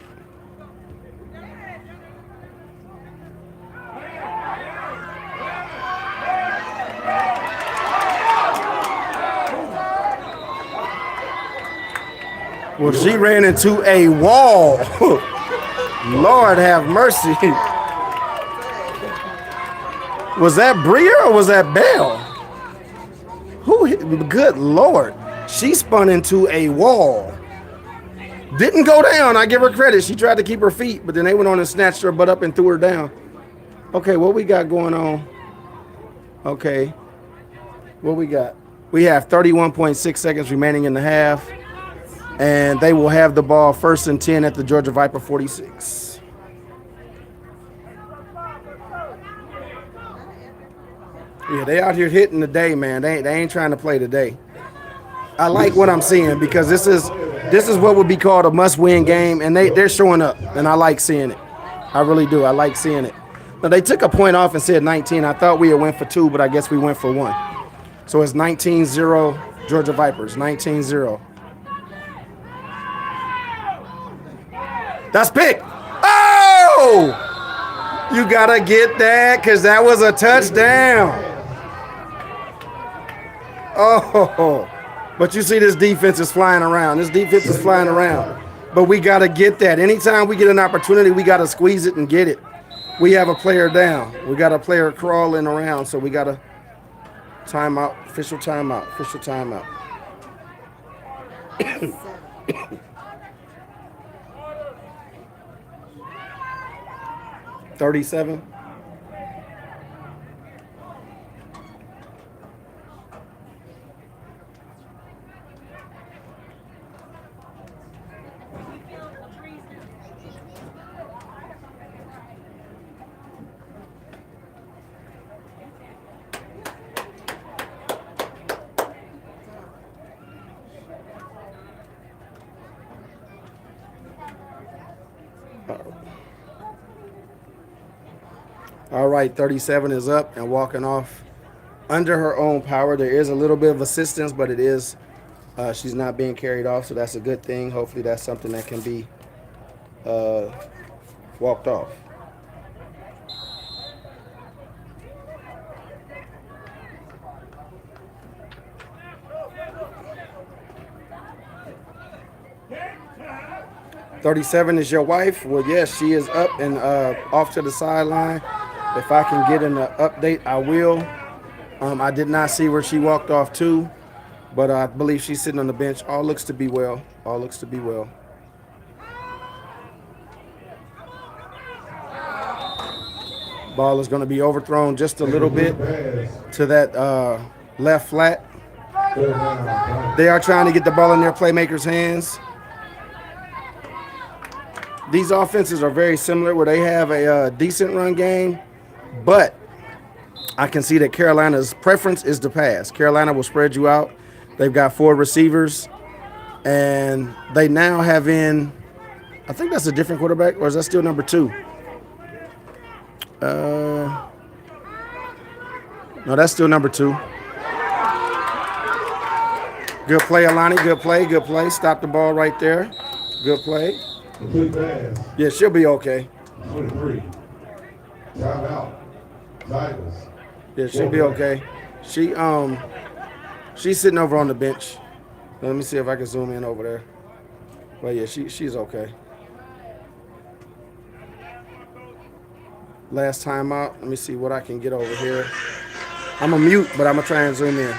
Well, she ran into a wall. Lord have mercy. Was that Breer or was that Bell? Who hit? Good Lord. She spun into a wall. Didn't go down. I give her credit. She tried to keep her feet, but then they went on and snatched her butt up and threw her down. Okay, what we got going on? Okay. What we got? We have 31.6 seconds remaining in the half. And they will have the ball 1st and 10 at the Georgia Viper 46. Yeah, they out here hitting today, man. They ain't trying to play today. I like what I'm seeing because this is what would be called a must-win game, and they're showing up, and I like seeing it. I really do. I like seeing it. Now, they took a point off and said 19. I thought we had went for 2, but I guess we went for 1. So it's 19-0 Georgia Vipers, 19-0. That's pick. Oh! You got to get that because that was a touchdown. Oh, but you see this defense is flying around. This defense is flying around. But we got to get that. Anytime we get an opportunity, we got to squeeze it and get it. We have a player down. We got a player crawling around, so we got to timeout, official timeout, official timeout. 37. All right, 37 is up and walking off under her own power. There is a little bit of assistance, but it is she's not being carried off, so that's a good thing. Hopefully that's something that can be walked off. "37 is your wife?" Well, yes, she is up and off to the sideline. If I can get an update, I will. I did not see where she walked off to, but I believe she's sitting on the bench. All looks to be well. All looks to be well. Ball is going to be overthrown just a little bit to that left flat. They are trying to get the ball in their playmakers' hands. These offenses are very similar where they have a decent run game, but I can see that Carolina's preference is to pass. Carolina will spread you out. They've got 4 receivers, and they now have in, I think that's a different quarterback, or is that still number 2? No, that's still number 2. Good play, Alani. Good play. Good play. Stop the ball right there. Good play. Complete pass. Yeah, she'll be okay. 23. Timeout. Tigers. Yeah, she'll be okay. She's sitting over on the bench. Let me see if I can zoom in over there. But yeah, she's okay. Last time out. Let me see what I can get over here. I'm a mute, but I'm gonna try and zoom in.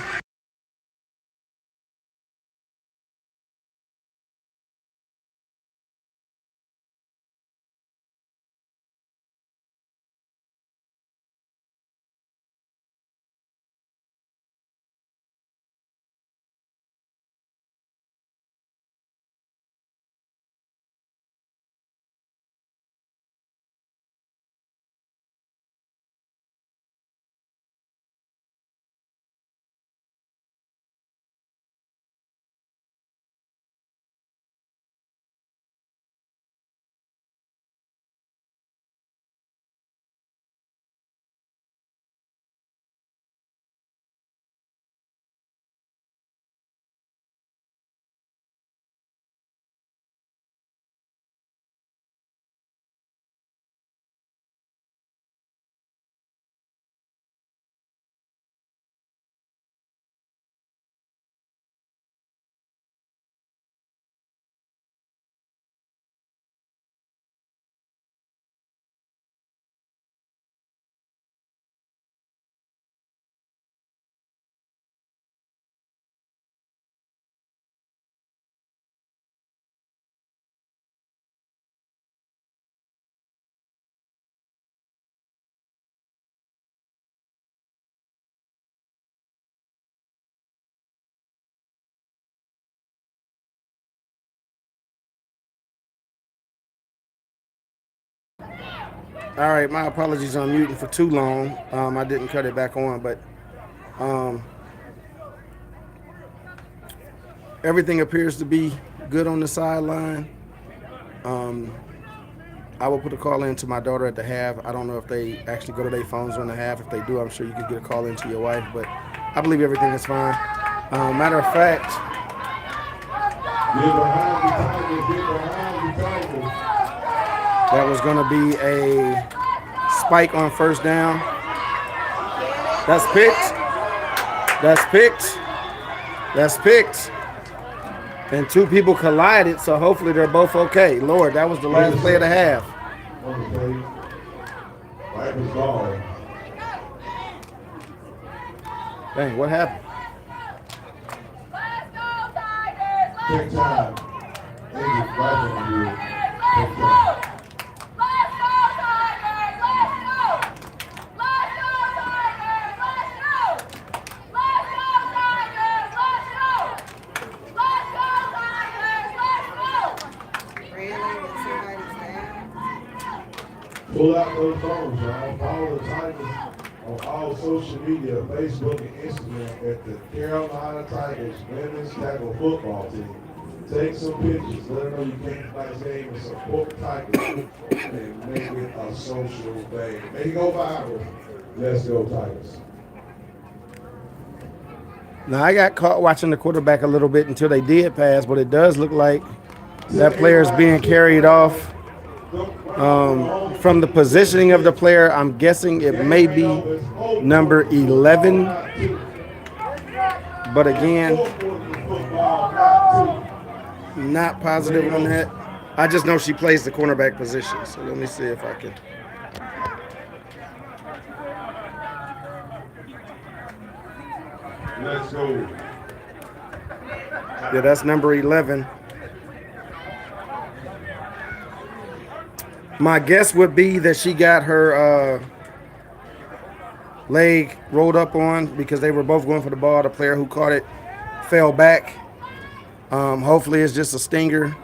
All right, my apologies on muting for too long. I didn't cut it back on, but everything appears to be good on the sideline. I will put a call in to my daughter at the half. I don't know if they actually go to their phones on the half. If they do, I'm sure you could get a call in to your wife, but I believe everything is fine. Matter of fact, that was going to be a spike on first down. That's picked. That's picked. That's picked. And two people collided, so hopefully they're both okay. Lord, that was the last play of the half. Dang, what happened? Let's go, Tigers! Take time. Let's go, Tigers! Let's go! Let's go, Tigers! Let's go! Let's go, Tigers! Let's go! Let's go, Tigers! Let's go! Let's go, Tigers! Let's go! Really? Did somebody say? Pull out those phones, y'all. Follow the Tigers on all social media, Facebook and Instagram at the Carolina Tigers Women's Tackle Football Team. Take some pictures. Let them know you came to tonight's game and support the Tigers and make it a social thing. Make it go viral. Let's go, Tigers. Now, I got caught watching the quarterback a little bit until they did pass, but it does look like that player is being carried off. From the positioning of the player, I'm guessing it may be number 11. But again, not positive on that. I just know she plays the cornerback position. So let me see if I can. Let's go. Yeah, that's number 11. My guess would be that she got her leg rolled up on because they were both going for the ball. The player who caught it fell back. Hopefully it's just a stinger,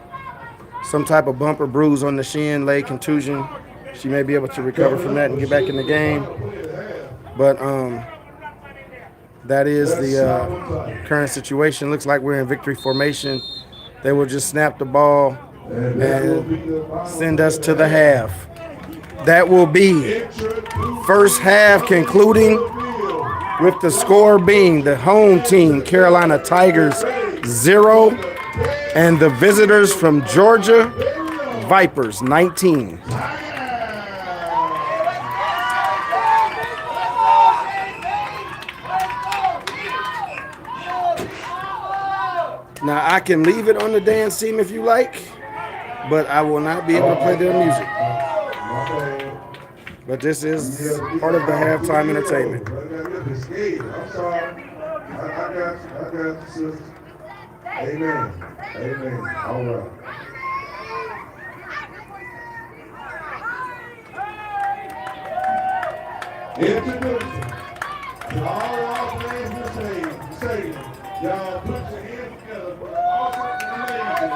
some type of bump or bruise on the shin, leg contusion. She may be able to recover from that and get back in the game. But that is the current situation. Looks like we're in victory formation. They will just snap the ball and send us to the half. That will be first half concluding with the score being the home team, Carolina Tigers 0, and the visitors from Georgia Vipers 19. Now I can leave it on the dance team if you like, but I will not be able to play their music. But this is part of the halftime entertainment. I'm sorry. I got you, sister. Amen. Amen. All right. Introducing to all our fans in the stadium, y'all put your hands together for the awesome and amazing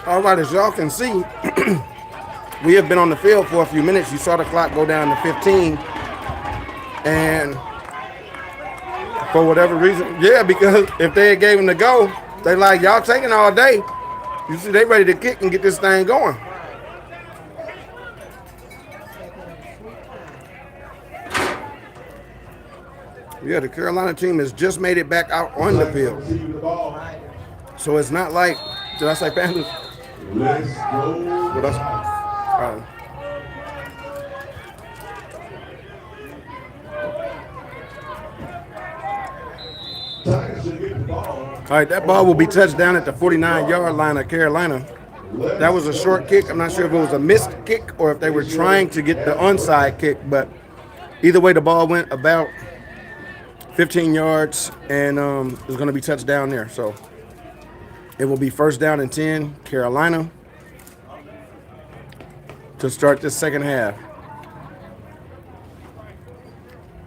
All right, as y'all can see, we have been on the field for a few minutes. You saw the clock go down to 15. And for whatever reason, yeah, because if they had gave him the go, they like, y'all taking all day. You see, they ready to kick and get this thing going. Yeah, the Carolina team has just made it back out on the field. So it's not like, did I say Panthers? Let's go. What else? Tigers should get the ball. All right, that ball will be touched down at the 49-yard line of Carolina. That was a short kick. I'm not sure if it was a missed kick or if they were trying to get the onside kick, but either way, the ball went about 15 yards and is going to be touched down there. So it will be first down and 10, Carolina, to start this second half.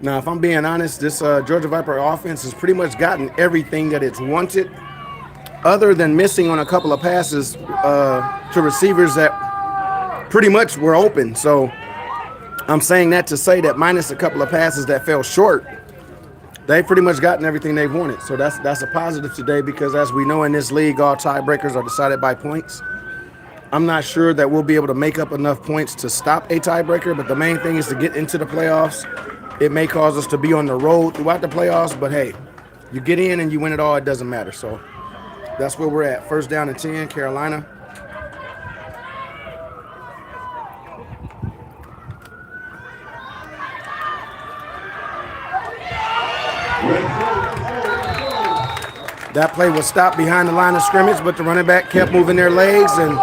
Now, if I'm being honest, this Georgia Viper offense has pretty much gotten everything that it's wanted, other than missing on a couple of passes to receivers that pretty much were open. So I'm saying that to say that minus a couple of passes that fell short, they've pretty much gotten everything they've wanted. So that's a positive today, because as we know in this league, all tiebreakers are decided by points. I'm not sure that we'll be able to make up enough points to stop a tiebreaker, but the main thing is to get into the playoffs. It may cause us to be on the road throughout the playoffs, but hey, you get in and you win it all, it doesn't matter. So that's where we're at. First down and 10, Carolina. That play was stopped behind the line of scrimmage, but the running back kept moving their legs and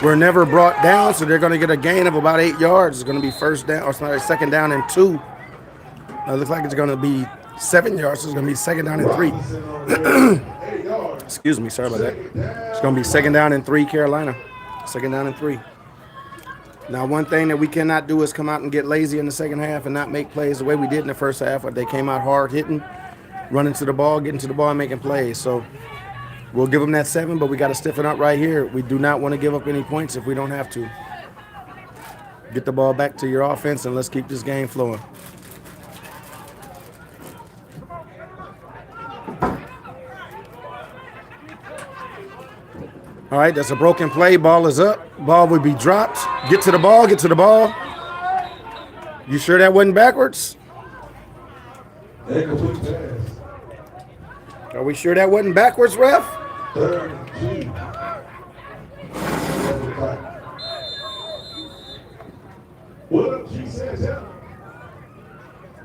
were never brought down, so they're going to get a gain of about 8 yards. It's going to be first down, or sorry, second down and 2. It looks like it's going to be 7 yards, so it's going to be second down and 3. Excuse me, sorry about that. It's going to be second down and 3, Carolina. Second down and 3. Now, one thing that we cannot do is come out and get lazy in the second half and not make plays the way we did in the first half. They came out hard hitting, running to the ball, getting to the ball, and making plays. So we'll give them that 7, but we got to stiffen up right here. We do not want to give up any points if we don't have to. Get the ball back to your offense, and let's keep this game flowing. All right, that's a broken play. Ball is up. Ball will be dropped. Get to the ball. Get to the ball. You sure that wasn't backwards? Are we sure that wasn't backwards, ref? What she says, yeah.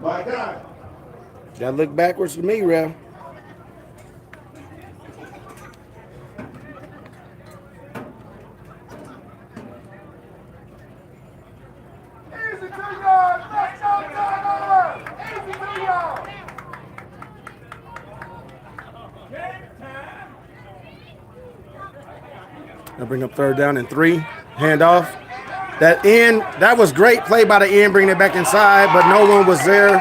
My God. That looked backwards to me, ref. I'll bring up third down and 3. Handoff. That end, that was great play by the end, bringing it back inside, but no one was there.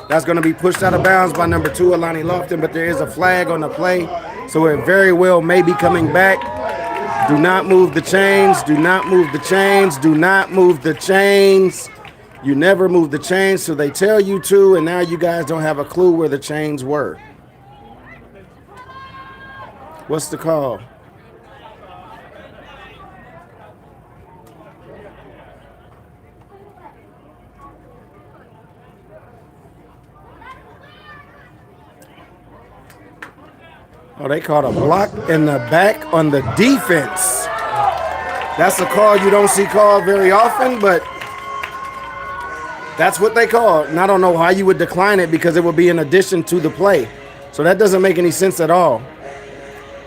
That's going to be pushed out of bounds by number 2, Alani Lofton, but there is a flag on the play, so it very well may be coming back. Do not move the chains. Do not move the chains. Do not move the chains. You never move the chains, so they tell you to, and now you guys don't have a clue where the chains were. What's the call? Oh, they called a block in the back on the defense. That's a call you don't see called very often, but that's what they call it. And I don't know how you would decline it, because it would be in addition to the play. So that doesn't make any sense at all.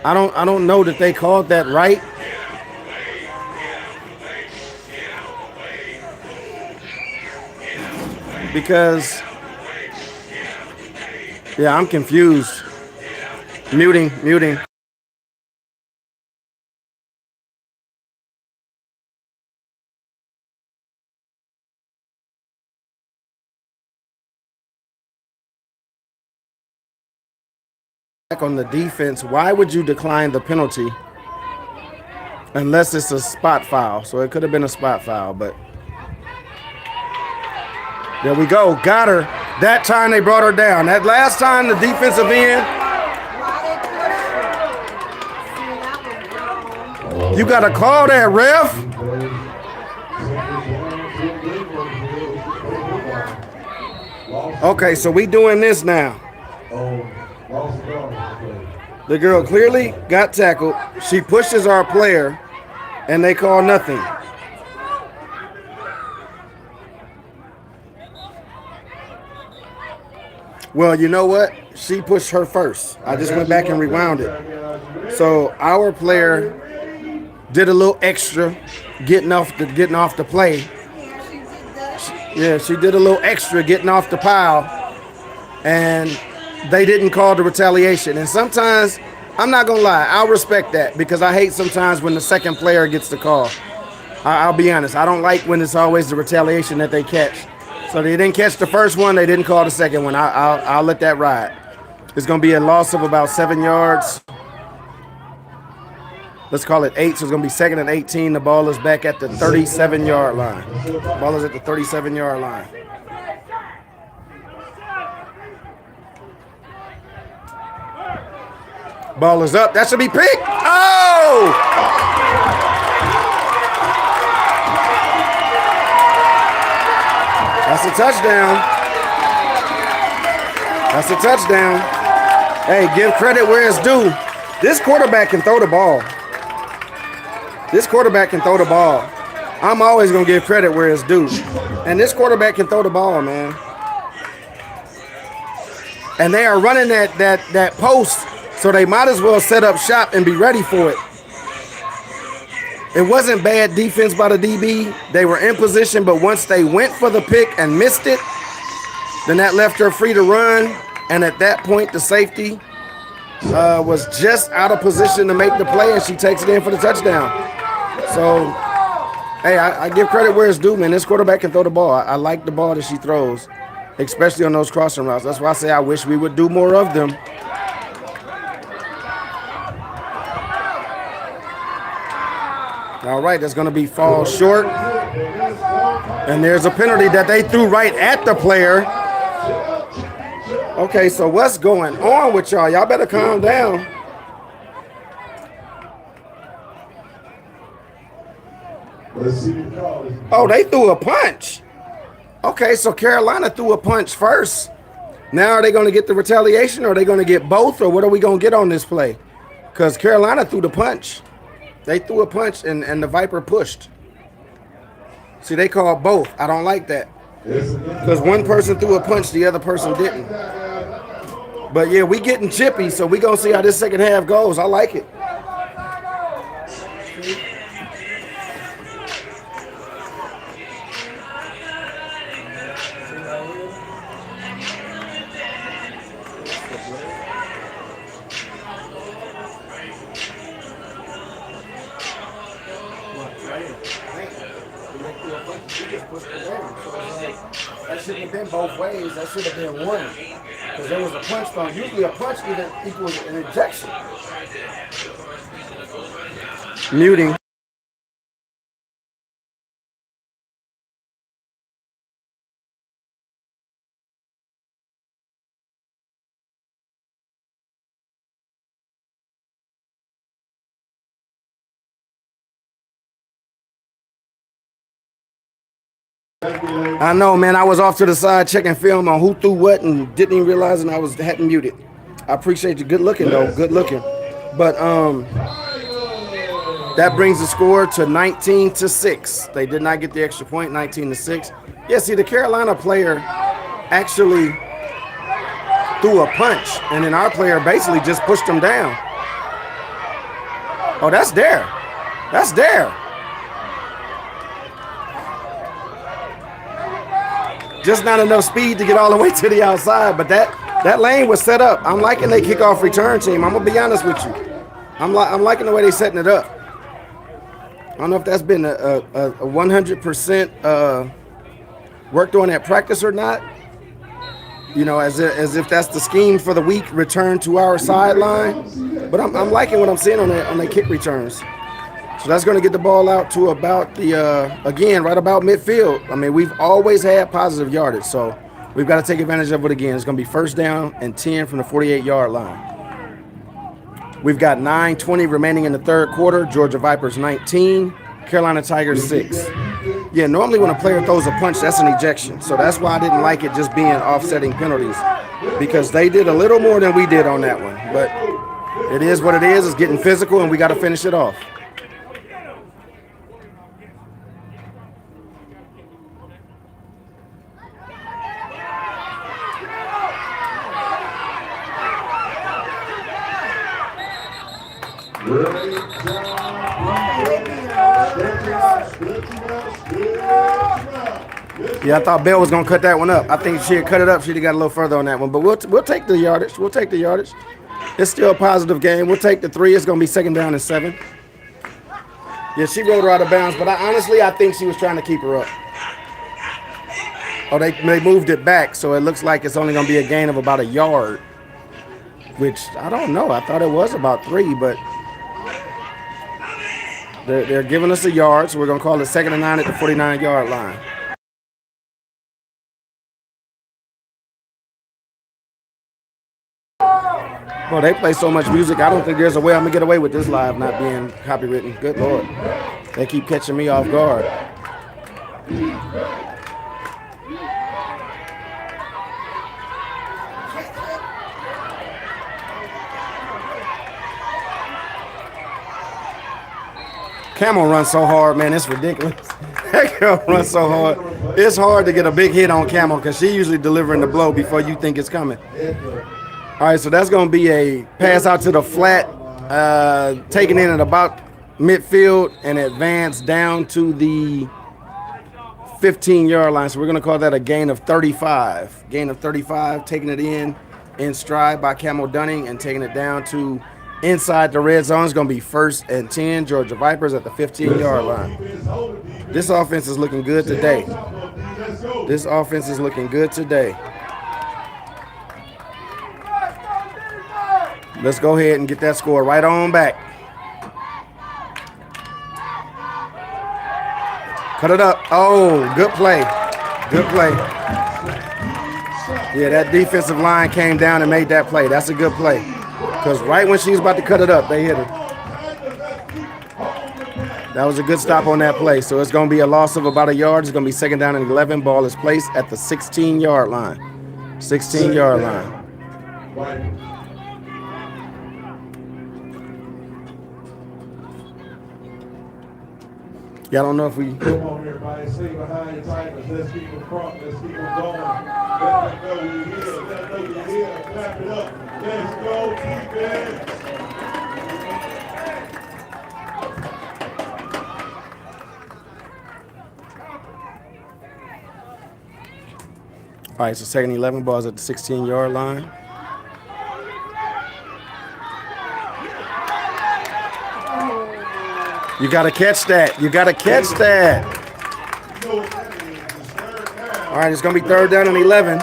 I don't know that they called that right. Because, yeah, I'm confused. Muting. On the defense, why would you decline the penalty unless it's a spot foul. So it could have been a spot foul, but there we go. Got her. That time they brought her down. That last time the defensive end, you got to call that, ref. Okay, so we doing this now. The girl clearly got tackled. She pushes our player, and they call nothing. Well, you know what? She pushed her first. I just went back and rewound it. So our player did a little extra getting off the play. Yeah, she did a little extra getting off the pile, and they didn't call the retaliation. And sometimes, I'm not gonna lie, I'll respect that because I hate sometimes when the second player gets the call. I'll be honest, I don't like when it's always the retaliation that they catch. So they didn't catch the first one, they didn't call the second one. I'll let that ride. It's gonna be a loss of about 7 yards. Let's call it 8, so it's going to be 2nd and 18. The ball is back at the 37-yard line. The ball is at the 37-yard line. Ball is up. That should be picked. Oh! That's a touchdown. That's a touchdown. Hey, give credit where it's due. This quarterback can throw the ball. This quarterback can throw the ball. I'm always going to give credit where it's due. And this quarterback can throw the ball, man. And they are running that post, so they might as well set up shop and be ready for it. It wasn't bad defense by the DB. They were in position, but once they went for the pick and missed it, then that left her free to run. And at that point, the safety was just out of position to make the play, and she takes it in for the touchdown. So, hey, I give credit where it's due, man. This quarterback can throw the ball. I like the ball that she throws, especially on those crossing routes. That's why I say I wish we would do more of them. All right, that's going to be fall short. And there's a penalty that they threw right at the player. Okay, so what's going on with y'all? Y'all better calm down. Oh, they threw a punch. Okay, so Carolina threw a punch first. Now are they going to get the retaliation, or are they going to get both, or what are we going to get on this play? Because Carolina threw the punch. They threw a punch, and the Viper pushed. See, they called both. I don't like that. Because one person threw a punch, the other person didn't. But, yeah, we getting chippy, so we going to see how this second half goes. I like it. That shouldn't have been both ways. That should have been one. Because there was a punch thrown. Usually a punch equals an ejection. Muting. I know, man. I was off to the side checking film on who threw what and didn't even realize, and hadn't muted. I appreciate you. Good looking, though. Good looking. But that brings the score to 19-6. They did not get the extra point, 19-6. Yeah, see, the Carolina player actually threw a punch, and then our player basically just pushed him down. Oh, that's there. That's there. Just not enough speed to get all the way to the outside, but that lane was set up. I'm liking their kickoff return team. I'm gonna be honest with you. I'm liking the way they're setting it up. I don't know if that's been a 100% worked on at practice or not. You know, as if that's the scheme for the week, return to our sideline. But I'm liking what I'm seeing on their kick returns. So that's going to get the ball out to about again, right about midfield. I mean, we've always had positive yardage, so we've got to take advantage of it again. It's going to be first down and 10 from the 48-yard line. We've got 9:20 remaining in the third quarter. Georgia Vipers 19, Carolina Tigers 6. Yeah, normally when a player throws a punch, that's an ejection. So that's why I didn't like it just being offsetting penalties, because they did a little more than we did on that one. But it is what it is. It's getting physical, and we got to finish it off. Yeah, I thought Bell was going to cut that one up. I think she had cut it up. She'd have got a little further on that one. But we'll take the yardage. We'll take the yardage. It's still a positive game. We'll take the 3. It's going to be second down and 7. Yeah, she rolled her out of bounds. But honestly, I think she was trying to keep her up. Oh, they moved it back. So it looks like it's only going to be a gain of about a yard. Which, I don't know. I thought it was about 3, but they're giving us a yard. So we're going to call it second and 9 at the 49-yard line. Well, they play so much music, I don't think there's a way I'm going to get away with this live not being copywritten. Good Lord. They keep catching me off guard. Camel runs so hard, man. It's ridiculous. That girl runs so hard. It's hard to get a big hit on Camel because she usually delivering the blow before you think it's coming. All right, so that's going to be a pass out to the flat, taken in at about midfield and advance down to the 15-yard line. So we're going to call that a gain of 35. Gain of 35, taking it in stride by Camel Dunning and taking it down to inside the red zone. Is going to be first and 10. Georgia Vipers at the 15-yard line. This offense is looking good today. This offense is looking good today. Let's go ahead and get that score right on back. Cut it up. Oh, good play. Good play. Yeah, that defensive line came down and made that play. That's a good play. Because right when she was about to cut it up, they hit her. That was a good stop on that play. So it's going to be a loss of about a yard. It's going to be second down and 11. Ball is placed at the 16-yard line. 16-yard line. Yeah, I don't know if we. Come on, everybody. Stay behind your Tigers. Let's keep them crunk. Let's keep them going. Let them know you're here. Let them know you're here. Clap it up. Let's go, defense. All right, so second 11, balls at the 16-yard line. You got to catch that. You got to catch that. All right, it's going to be third down and 11.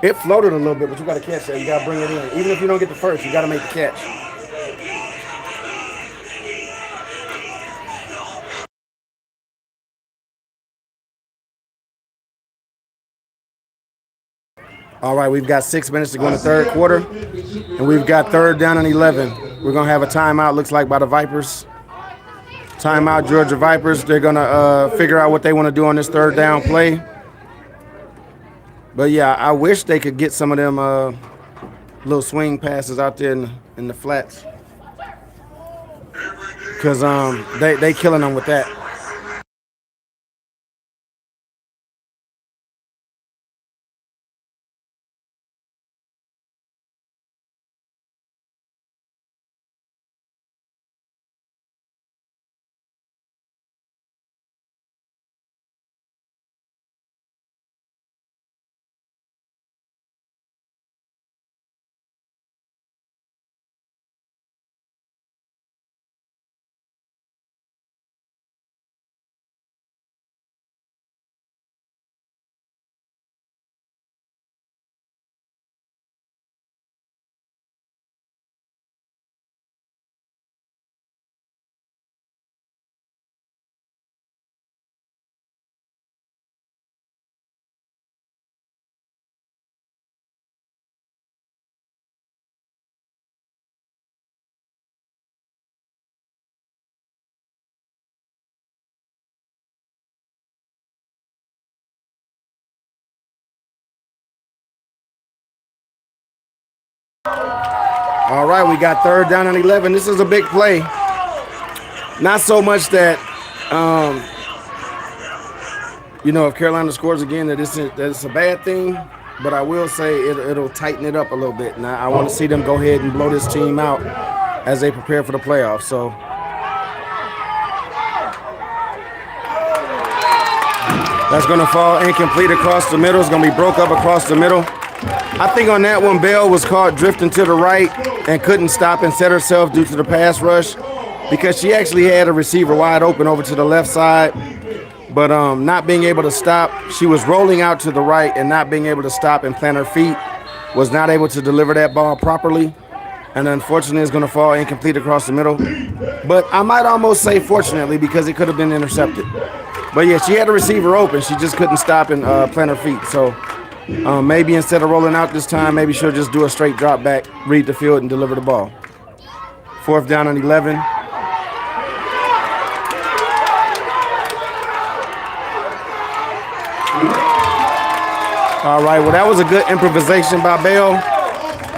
It floated a little bit, but you got to catch that. You got to bring it in. Even if you don't get the first, you got to make the catch. All right, we've got 6 minutes to go in the third quarter, and we've got third down and 11. We're going to have a timeout, looks like, by the Vipers. Timeout, Georgia Vipers. They're going to figure out what they want to do on this third down play. But, yeah, I wish they could get some of them little swing passes out there in the flats, because they killing them with that. All right, we got 3rd down and 11. This is a big play. Not so much that, if Carolina scores again, that it's a bad thing. But I will say it'll tighten it up a little bit. And I want to see them go ahead and blow this team out as they prepare for the playoffs. So that's going to fall incomplete across the middle. It's going to be broke up across the middle. I think on that one, Bell was caught drifting to the right and couldn't stop and set herself due to the pass rush because she actually had a receiver wide open over to the left side. But not being able to stop, she was rolling out to the right and not being able to stop and plant her feet, was not able to deliver that ball properly. And unfortunately, it's going to fall incomplete across the middle. But I might almost say fortunately because it could have been intercepted. But yeah, she had a receiver open. She just couldn't stop and plant her feet. So maybe instead of rolling out this time, maybe she'll just do a straight drop back, read the field, and deliver the ball. 4th down and 11. All right, well, that was a good improvisation by Bell,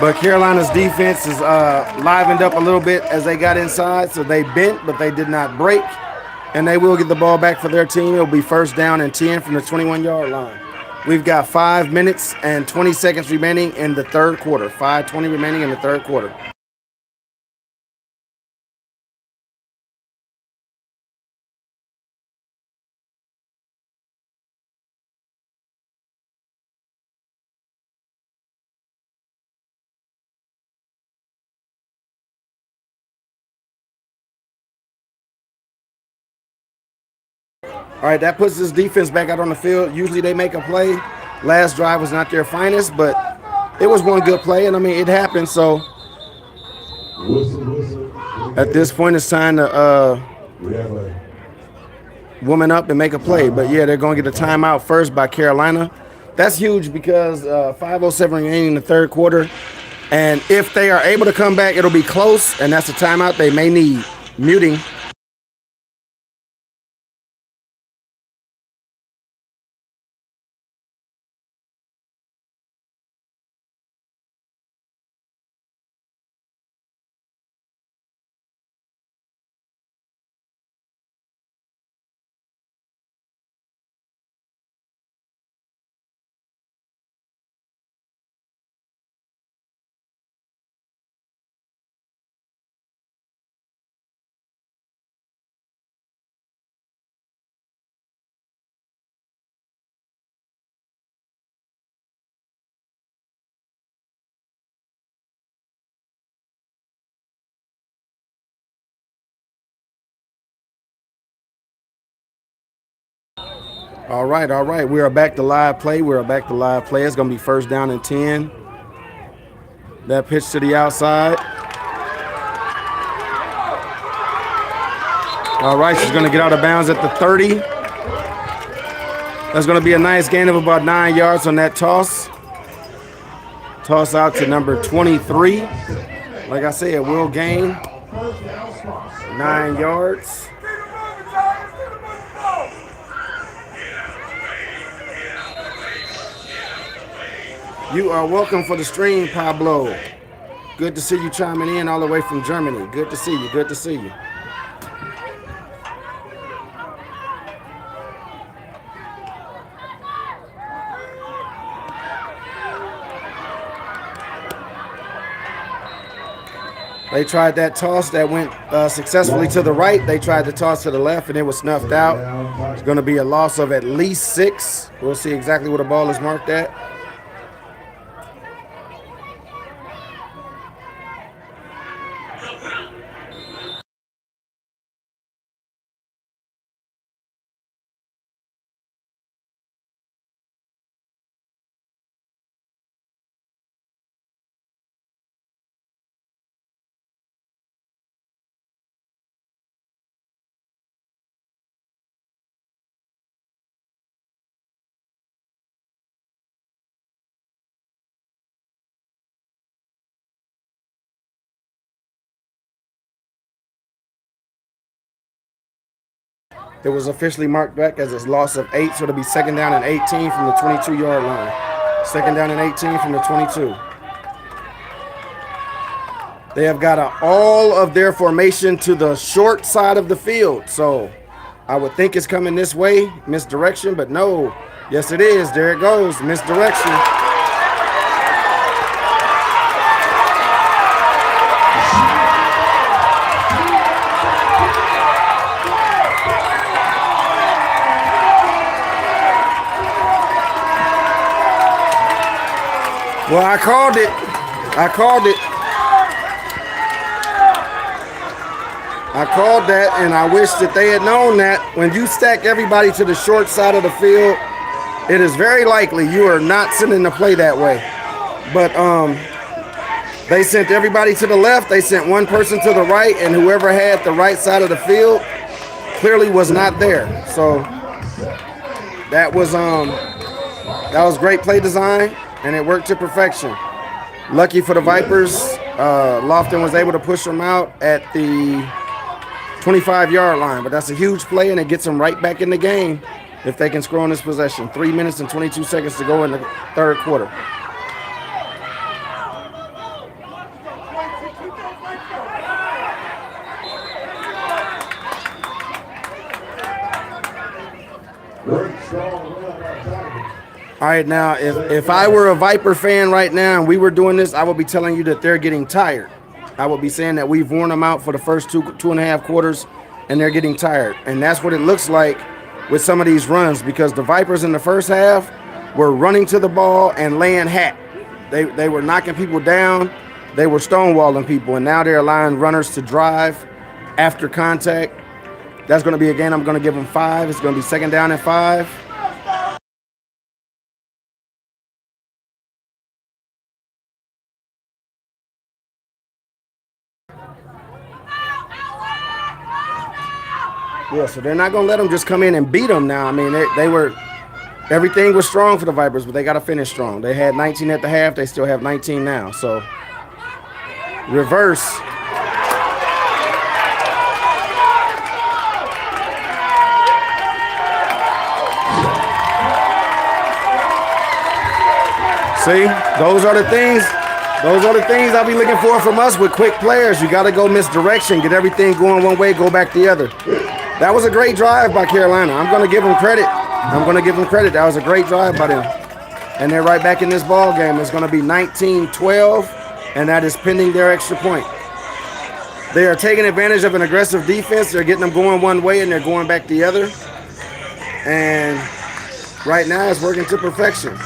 but Carolina's defense is livened up a little bit as they got inside, so they bent, but they did not break, and they will get the ball back for their team. It'll be 1st down and 10 from the 21-yard line. We've got 5 minutes and 20 seconds remaining in the 3rd quarter. 5:20 remaining in the 3rd quarter. All right, that puts this defense back out on the field. Usually they make a play. Last drive was not their finest, but it was one good play, and I mean, it happened. So at this point, it's time to woman up and make a play. But yeah, they're going to get a timeout first by Carolina. That's huge because 5:07 remaining in the 3rd quarter. And if they are able to come back, it'll be close, and that's a timeout they may need. Muting. All right. We are back to live play. It's going to be 1st down and 10. That pitch to the outside. All right, she's going to get out of bounds at the 30. That's going to be a nice gain of about 9 yards on that toss. Toss out to number 23. Like I said, will gain 9 yards. You are welcome for the stream, Pablo. Good to see you chiming in all the way from Germany. Good to see you. Good to see you. They tried that toss that went successfully to the right. They tried to toss to the left, and it was snuffed out. It's going to be a loss of at least 6. We'll see exactly where the ball is marked at. It was officially marked back as a loss of 8, so it'll be 2nd down and 18 from the 22-yard line. 2nd down and 18 from the 22. They have got all of their formation to the short side of the field. So I would think it's coming this way, misdirection, but no. Yes, it is. There it goes, misdirection. Well, I called it. I called it. I called that, and I wish that they had known that. When you stack everybody to the short side of the field, it is very likely you are not sending the play that way. But they sent everybody to the left. They sent one person to the right, and whoever had the right side of the field clearly was not there. So that was great play design, and it worked to perfection. Lucky for the Vipers, Lofton was able to push them out at the 25-yard line, but that's a huge play, and it gets them right back in the game if they can score on this possession. 3 minutes and 22 seconds to go in the third quarter. All right, now, if I were a Viper fan right now and we were doing this, I would be telling you that they're getting tired. I would be saying that we've worn them out for the first two and a half quarters, and they're getting tired. And that's what it looks like with some of these runs, because the Vipers in the first half were running to the ball and laying hat. They were knocking people down. They were stonewalling people, and now they're allowing runners to drive after contact. That's going to be a game I'm going to give them 5. It's going to be 2nd down and 5. Yeah, so they're not going to let them just come in and beat them now. I mean, everything was strong for the Vipers, but they got to finish strong. They had 19 at the half. They still have 19 now. So, reverse. See, those are the things I'll be looking for from us with quick players. You got to go misdirection, get everything going one way, go back the other. That was a great drive by Carolina. I'm going to give them credit. That was a great drive by them. And they're right back in this ball game. It's going to be 19-12, and that is pending their extra point. They are taking advantage of an aggressive defense. They're getting them going one way, and they're going back the other. And right now it's working to perfection.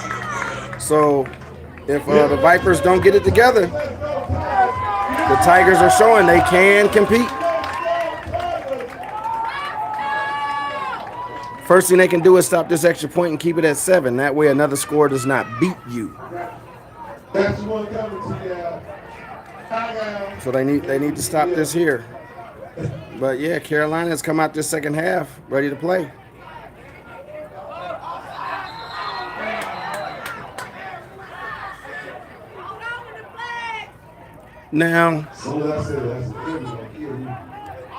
So if the Vipers don't get it together, the Tigers are showing they can compete. First thing they can do is stop this extra point and keep it at 7. That way another score does not beat you. So they need to stop this here. But yeah, Carolina has come out this second half ready to play. Now,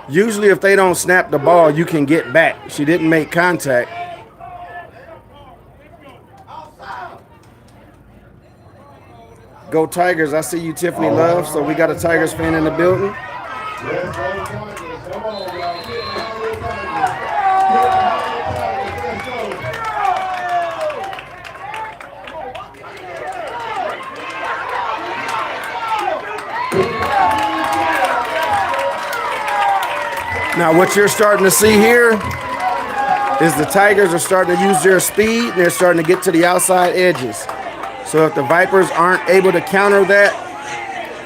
usually if they don't snap the ball, you can get back. She didn't make contact. Go Tigers. I see you, Tiffany Love. So we got a Tigers fan in the building. Now what you're starting to see here is the Tigers are starting to use their speed, and they're starting to get to the outside edges. So if the Vipers aren't able to counter that,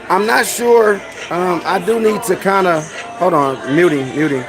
I'm not sure. I do need to kind of, hold on, muting.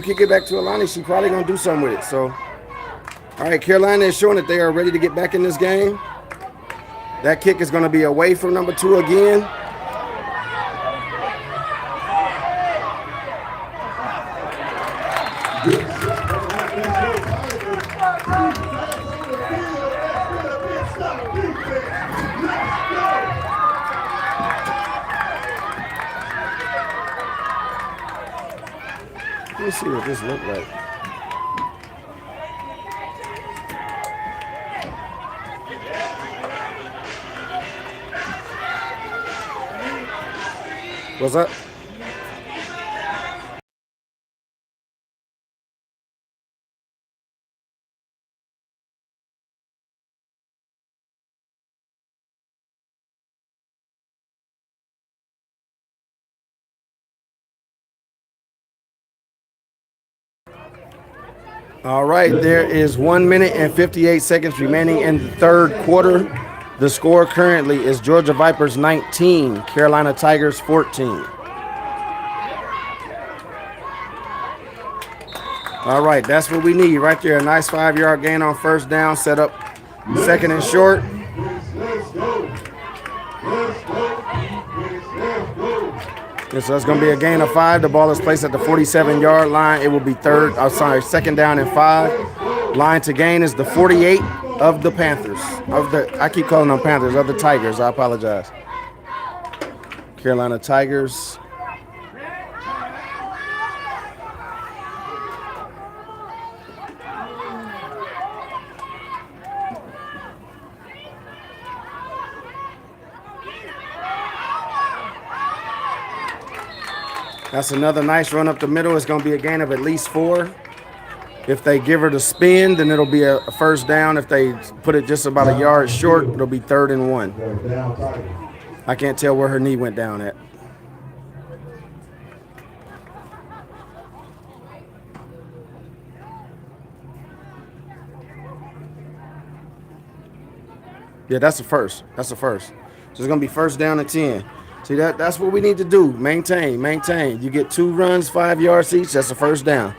kick it back to Alani, she probably gonna do something with it. So, all right, Carolina is showing that they are ready to get back in this game. That kick is gonna be away from number 2 again. Let me see what this looked like. What's up? All right, there is 1 minute and 58 seconds remaining in the third quarter. The score currently is Georgia Vipers 19, Carolina Tigers 14. All right, that's what we need right there. A nice 5-yard gain on first down, set up second and short. And so it's going to be a gain of 5. The ball is placed at the 47-yard line. It will be second down and 5. Line to gain is the 48 of the Panthers. I keep calling them Panthers, of the Tigers. I apologize. Carolina Tigers. That's another nice run up the middle. It's going to be a gain of at least 4. If they give her the spin, then it'll be a first down. If they put it just about a yard short, it'll be 3rd and 1. I can't tell where her knee went down at. Yeah, that's the first. That's the first. So it's going to be first down and 10. See, that's what we need to do. Maintain. You get 2 runs, 5 yards each. That's a first down.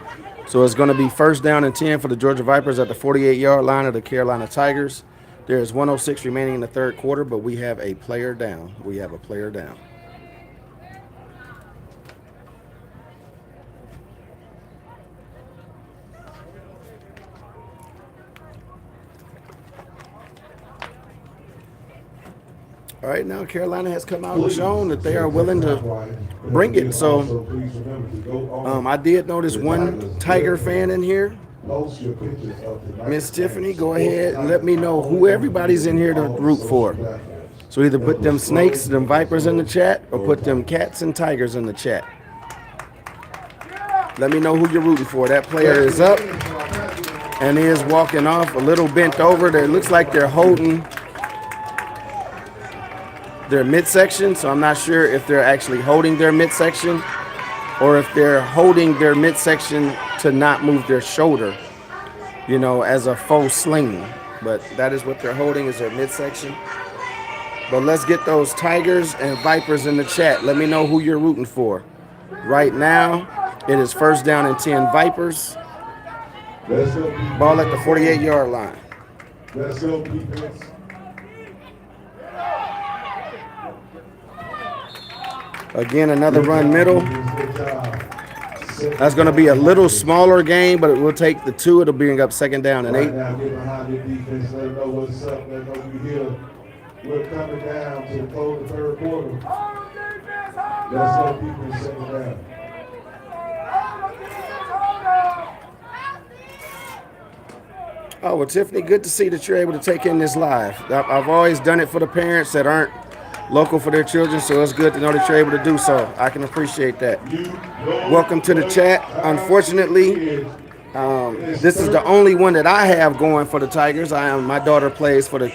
So it's going to be first down and 10 for the Georgia Vipers at the 48-yard line of the Carolina Tigers. There is 1:06 remaining in the third quarter, but we have a player down. All right, now Carolina has come out and shown that they are willing to bring it. So I did notice one Tiger fan in here. Miss Tiffany, go ahead and let me know who everybody's in here to root for. So either put them snakes, them vipers in the chat, or put them cats and tigers in the chat. Let me know who you're rooting for. That player is up and is walking off a little bent over. It looks like they're holding their midsection, so I'm not sure if they're actually holding their midsection or if they're holding their midsection to not move their shoulder, as a faux sling. But that is what they're holding, is their midsection. But let's get those Tigers and Vipers in the chat. Let me know who you're rooting for. Right now, it is first down and 10 Vipers. Ball at the 48-yard line. Again, another run middle. That's going to be a little smaller game, but it will take the 2. It'll bring up second down and 8. We're coming down to close the third quarter. Let's go people second down. Oh, well, Tiffany, good to see that you're able to take in this live. I've always done it for the parents that aren't local for their children, so it's good to know that you're able to do so. I can appreciate that. Welcome to the chat. Unfortunately, this is the only one that I have going for the Tigers. My daughter plays for the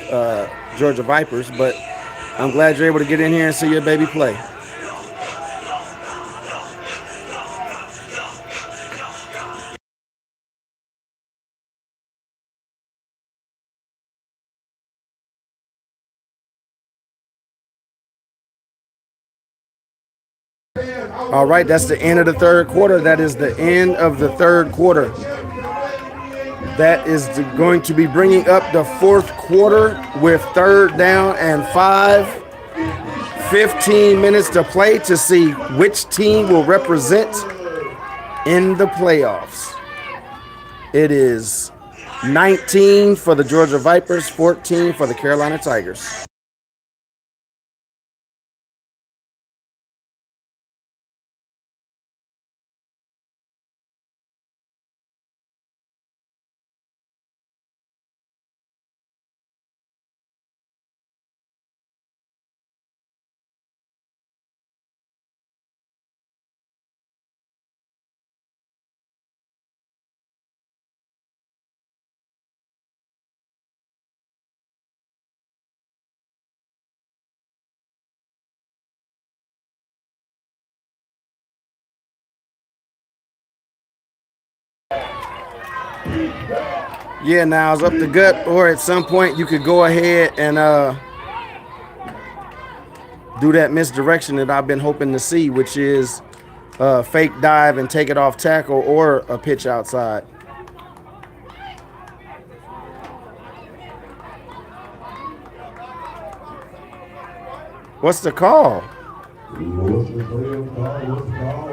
Georgia Vipers, but I'm glad you're able to get in here and see your baby play. All right, that's the end of the third quarter. That is the end of the third quarter. That is going to be bringing up the fourth quarter with 3rd down and 5. 15 minutes to play to see which team will represent in the playoffs. It is 19 for the Georgia Vipers, 14 for the Carolina Tigers. Yeah, now it's up the gut, or at some point you could go ahead and do that misdirection that I've been hoping to see, which is fake dive and take it off tackle or a pitch outside. What's the call? What's the play on call? What's the call?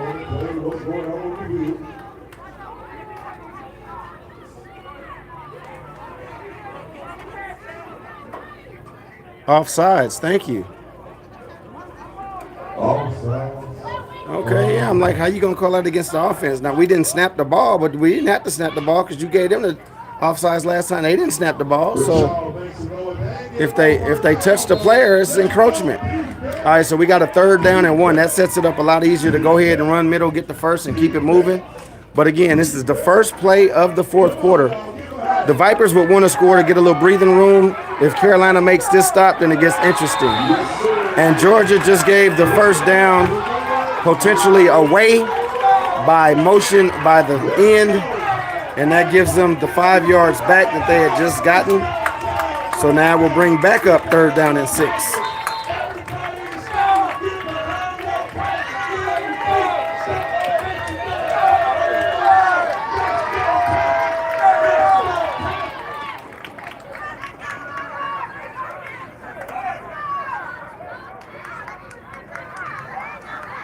What's going on with the field? Offsides, thank you. Offsides. Okay, yeah, I'm like, how you gonna call that against the offense? Now, we didn't snap the ball, but we didn't have to snap the ball because you gave them the offsides last time. They didn't snap the ball, so if they touch the player, it's encroachment. All right, so we got a 3rd down and 1. That sets it up a lot easier to go ahead and run middle, get the first, and keep it moving. But again, this is the first play of the fourth quarter. The Vipers would want to score to get a little breathing room. If Carolina makes this stop, then it gets interesting. And Georgia just gave the 1st down potentially away by motion by the end, and that gives them the 5 yards back that they had just gotten. So now we'll bring back up 3rd down and 6.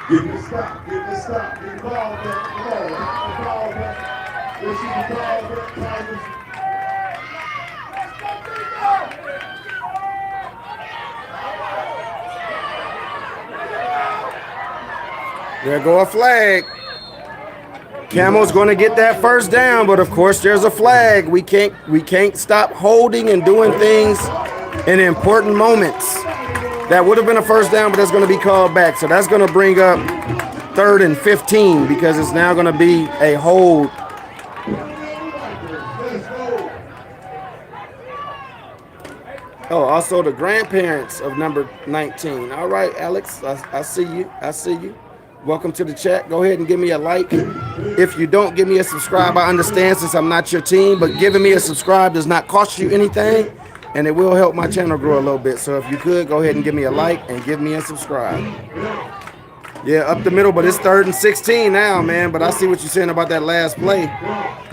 Get the stop, get the stop, get the ball back, come on, get the ball back. Let's see the ball back, Tigers. There go a flag. Camel's going to get that 1st down, but of course there's a flag. We can't stop holding and doing things in important moments. That would have been a 1st down, but that's going to be called back. So that's going to bring up 3rd and 15 because it's now going to be a hold. Oh, also the grandparents of number 19. All right, Alex, I see you. I see you. Welcome to the chat. Go ahead and give me a like. If you don't give me a subscribe, I understand since I'm not your team, but giving me a subscribe does not cost you anything. And it will help my channel grow a little bit. So if you could, go ahead and give me a like and give me a subscribe. Yeah, up the middle, but it's 3rd and 16 now, man. But I see what you're saying about that last play.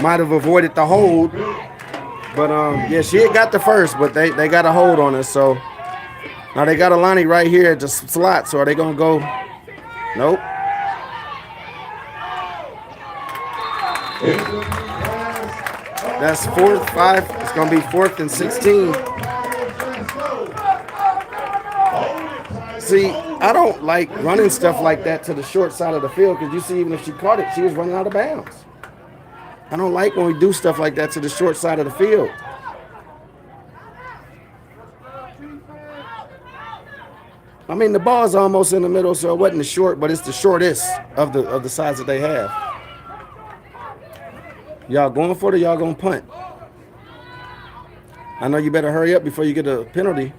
Might have avoided the hold. But, yeah, she had got the first, but they got a hold on us. So now they got Alani right here at the slot. So are they going to go? Nope. That's 4th, 5. It's going to be 4th and 16. See, I don't like running stuff like that to the short side of the field because you see, even if she caught it, she was running out of bounds. I don't like when we do stuff like that to the short side of the field. I mean, the ball is almost in the middle, so it wasn't the short, but it's the shortest of the size that they have. Y'all going for it or y'all going to punt? I know you better hurry up before you get a penalty.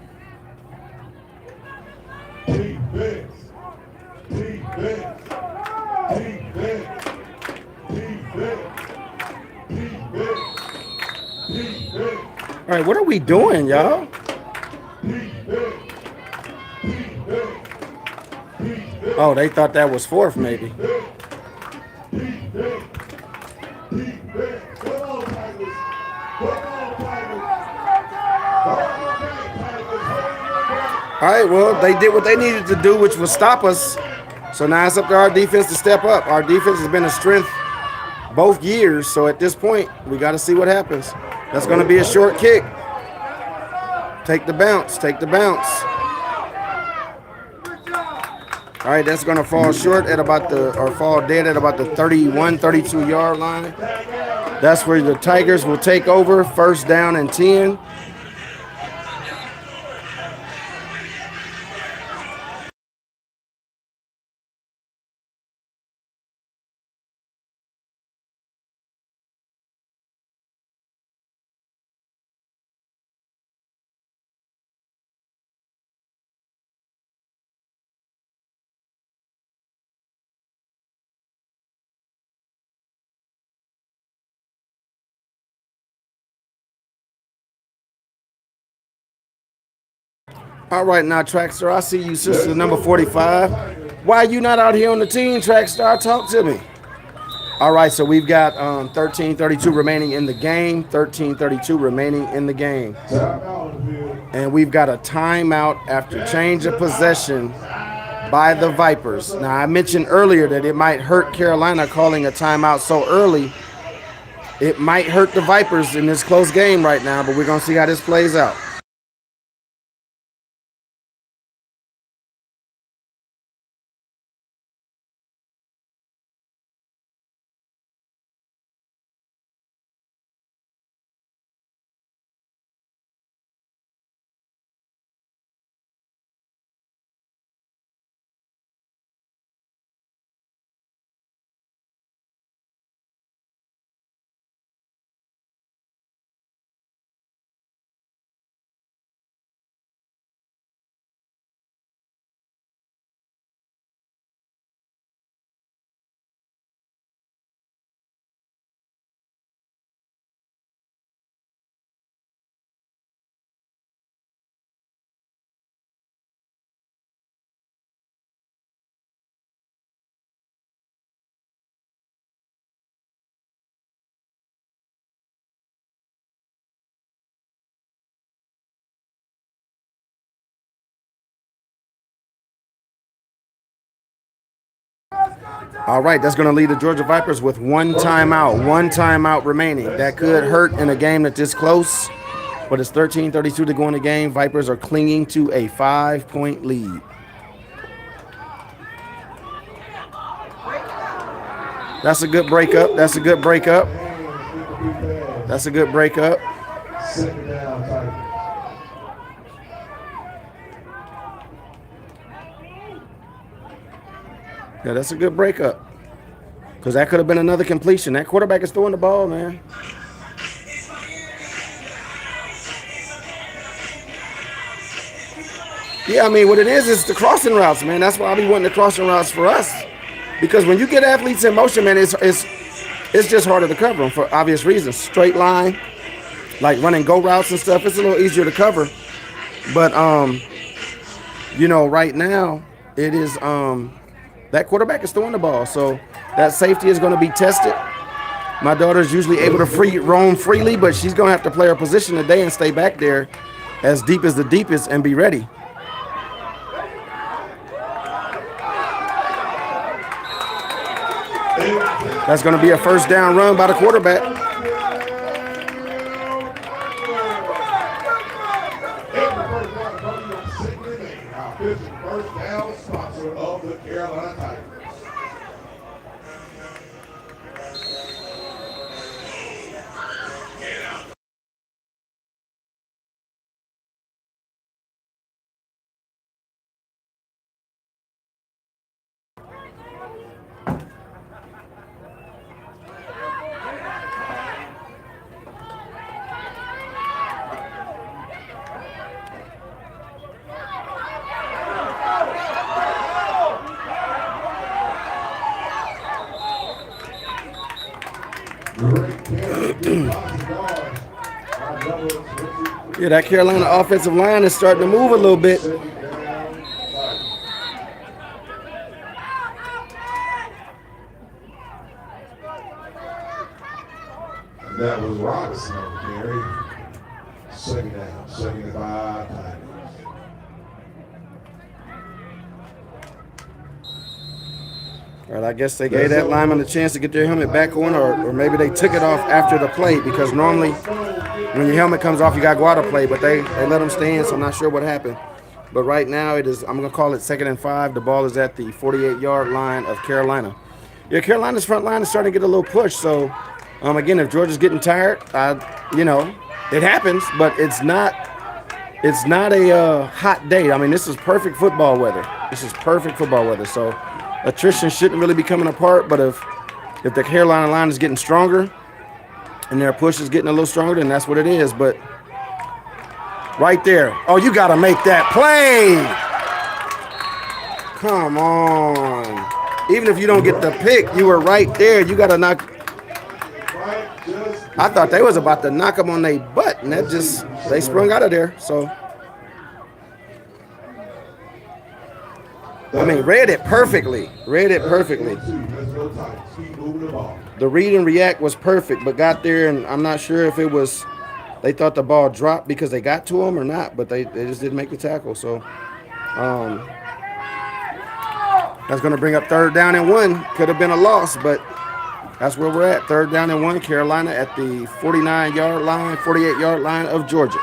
Defense. Defense. Defense. Defense. Defense. Defense. All right, what are we doing, y'all? Defense. Defense. Defense. Oh, they thought that was fourth, maybe. All right, well, they did what they needed to do, which was stop us. So now it's up to our defense to step up. Our defense has been a strength both years, so at this point, we got to see what happens. That's going to be a short kick. Take the bounce, take the bounce. All right, that's going to fall short at about or fall dead at about the 31, 32-yard line. That's where the Tigers will take over, first down and 10. All right, now, Trackstar, I see you, sister number 45. Why are you not out here on the team, Trackstar? Talk to me. All right, so we've got 13:32 remaining in the game. 13:32 remaining in the game. And we've got a timeout after change of possession by the Vipers. Now, I mentioned earlier that it might hurt Carolina calling a timeout so early. It might hurt the Vipers in this close game right now, but we're going to see how this plays out. All right, that's going to lead the Georgia Vipers with one timeout remaining. That could hurt in a game that's this close, but it's 13:32 to go in the game. Vipers are clinging to a 5-point lead. That's a good breakup. That's a good breakup. That's a good breakup. Yeah, that's a good breakup. Because that could have been another completion. That quarterback is throwing the ball, man. Yeah, I mean, what it is the crossing routes, man. That's why I be wanting the crossing routes for us. Because when you get athletes in motion, man, it's just harder to cover them for obvious reasons. Straight line, like running go routes and stuff, it's a little easier to cover. But, you know, right now, it is that quarterback is throwing the ball. So that safety is going to be tested. My daughter's usually able to roam freely, but she's going to have to play her position today and stay back there as deep as the deepest and be ready. That's going to be a first down run by the quarterback. First down sponsor of the Carolina Tigers. Yeah, that Carolina offensive line is starting to move a little bit. That was Robinson on the carry. Second down, second and 5, Tigers. All right, I guess they gave that lineman a chance to get their helmet back on, or maybe they took it off after the play, because normally when your helmet comes off, you got to go out of play, but they let them stay in, so I'm not sure what happened. But right now, it is, I'm going to call it second and 5. The ball is at the 48-yard line of Carolina. Yeah, Carolina's front line is starting to get a little push, so again, if Georgia's getting tired, you know, it happens, but it's not a hot day. I mean, this is perfect football weather. This is perfect football weather, so attrition shouldn't really be coming apart, but if the Carolina line is getting stronger and their push is getting a little stronger, then that's what it is. But right there, oh, you got to make that play. Come on. Even if you don't get the pick, you were right there. You got to knock. I thought they was about to knock them on their butt, and that just, they sprung out of there. So, I mean, read it perfectly. Read it perfectly. The read and react was perfect, but got there, and I'm not sure if it was they thought the ball dropped because they got to him or not, but they just didn't make the tackle. So that's going to bring up third down and 1. Could have been a loss, but that's where we're at. Third down and 1, Carolina at the 49-yard line, 48-yard line of Georgia.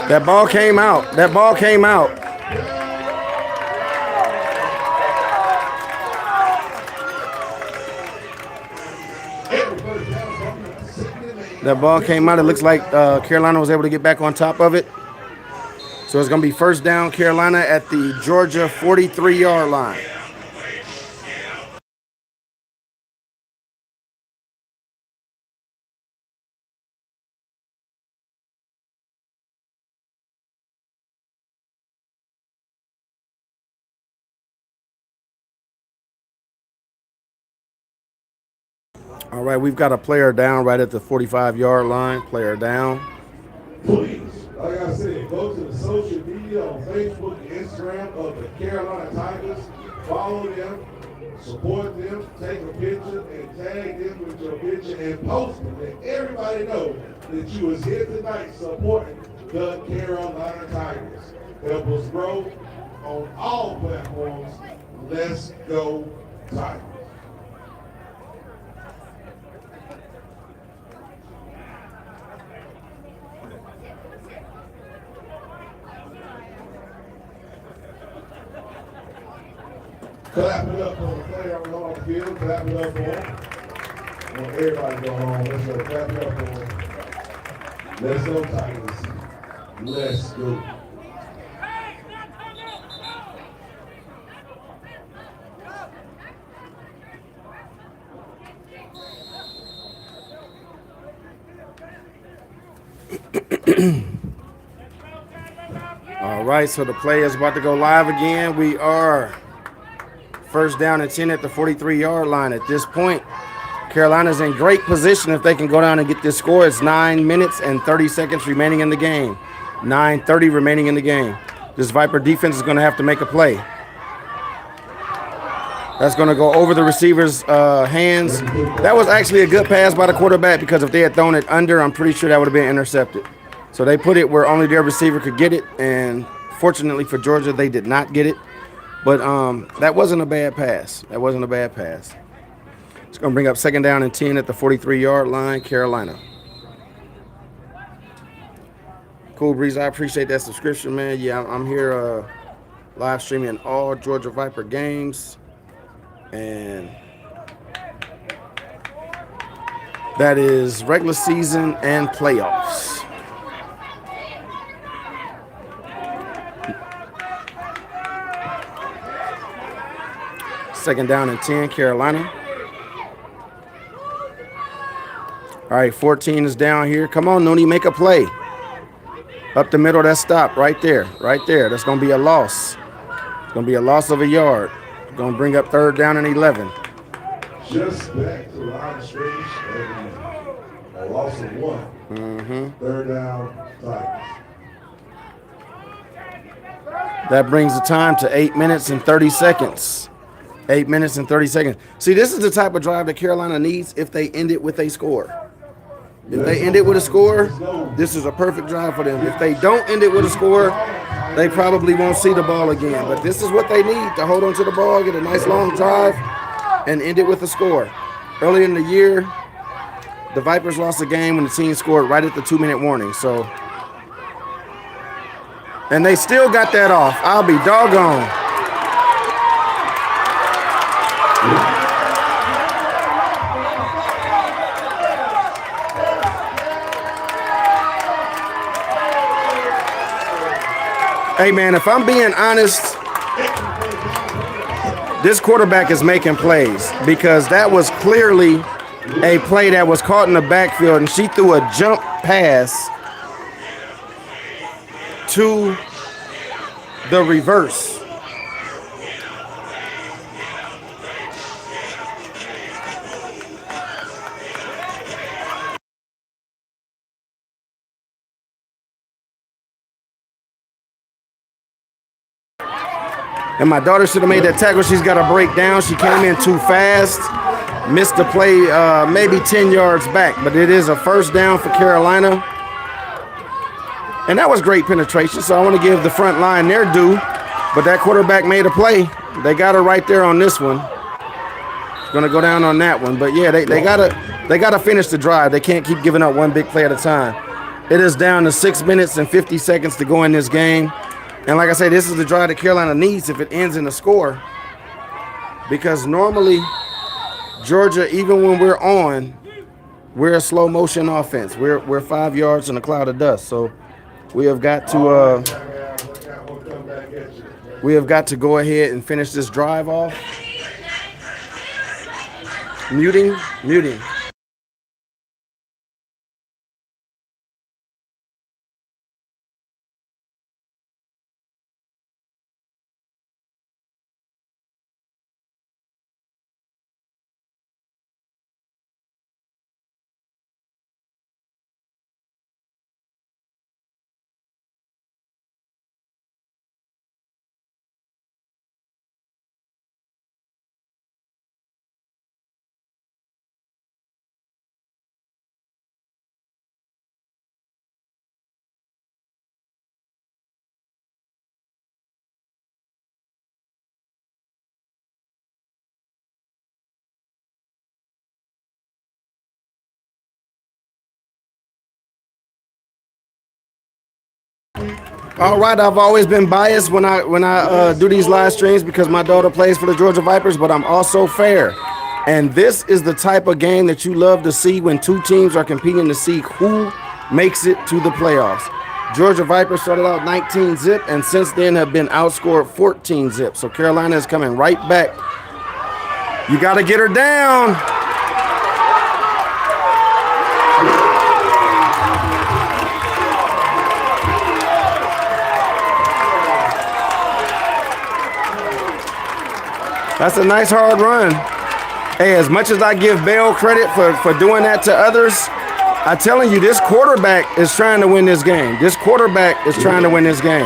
That ball came out. That ball came out. That ball came out. It looks like Carolina was able to get back on top of it. So it's going to be first down, Carolina at the Georgia 43-yard line. All right, we've got a player down right at the 45-yard line. Player down. Please, like I said, go to the social media on Facebook and Instagram of the Carolina Tigers. Follow them, support them, take a picture, and tag them with your picture and post it. Let everybody know that you was here tonight supporting the Carolina Tigers. Help us grow on all platforms. Let's go Tigers. Clap it up for the player on the field. Clap it up for him. I want everybody to go home. Let's go. Clap it up for him. Let's go, Tigers. Let's go. All right, so the play is about to go live again. We are first down and 10 at the 43-yard line. At this point, Carolina's in great position if they can go down and get this score. It's 9 minutes and 30 seconds remaining in the game. 9:30 remaining in the game. This Viper defense is going to have to make a play. That's going to go over the receiver's hands. That was actually a good pass by the quarterback, because if they had thrown it under, I'm pretty sure that would have been intercepted. So they put it where only their receiver could get it, and fortunately for Georgia, they did not get it. But that wasn't a bad pass. That wasn't a bad pass. It's going to bring up second down and 10 at the 43-yard line, Carolina. Cool Breeze, I appreciate that subscription, man. Yeah, I'm here live streaming all Georgia Viper games. And that is regular season and playoffs. Second down and 10, Carolina. All right, 14 is down here. Come on, Nooney, make a play. Up the middle, that's stop right there, right there. That's going to be a loss. It's going to be a loss of a yard. Going to bring up third down and 11. Just back to the line of scrimmage and a loss of 1. Third down, Tigers. That brings the time to 8 minutes and 30 seconds. 8 minutes and 30 seconds. See, this is the type of drive that Carolina needs if they end it with a score. If they end it with a score, this is a perfect drive for them. If they don't end it with a score, they probably won't see the ball again. But this is what they need to hold on to the ball, get a nice long drive, and end it with a score. Early in the year, the Vipers lost the game when the team scored right at the 2-minute warning. So, and they still got that off. I'll be doggone. Hey, man, if I'm being honest, this quarterback is making plays because that was clearly a play that was caught in the backfield, and she threw a jump pass to the reverse. And my daughter should have made that tackle. She's got a breakdown. She came in too fast, missed the play maybe 10 yards back, but it is a first down for Carolina. And that was great penetration, so I want to give the front line their due, but that quarterback made a play. They got her right there on this one. Going to go down on that one, but yeah, they gotta finish the drive. They can't keep giving up one big play at a time. It is down to 6 minutes and 50 seconds to go in this game. And like I said, this is the drive that Carolina needs if it ends in a score. Because normally, Georgia, even when we're on, we're a slow motion offense. We're 5 yards in a cloud of dust. So we have got to go ahead and finish this drive off. Muting. All right, I've always been biased when I do these live streams because my daughter plays for the Georgia Vipers, but I'm also fair. And this is the type of game that you love to see when two teams are competing to see who makes it to the playoffs. Georgia Vipers started out 19-zip and since then have been outscored 14-zip. So Carolina is coming right back. You got to get her down. That's a nice hard run. Hey, as much as I give Bell credit for doing that to others, I'm telling you, this quarterback is trying to win this game. This quarterback is trying to win this game.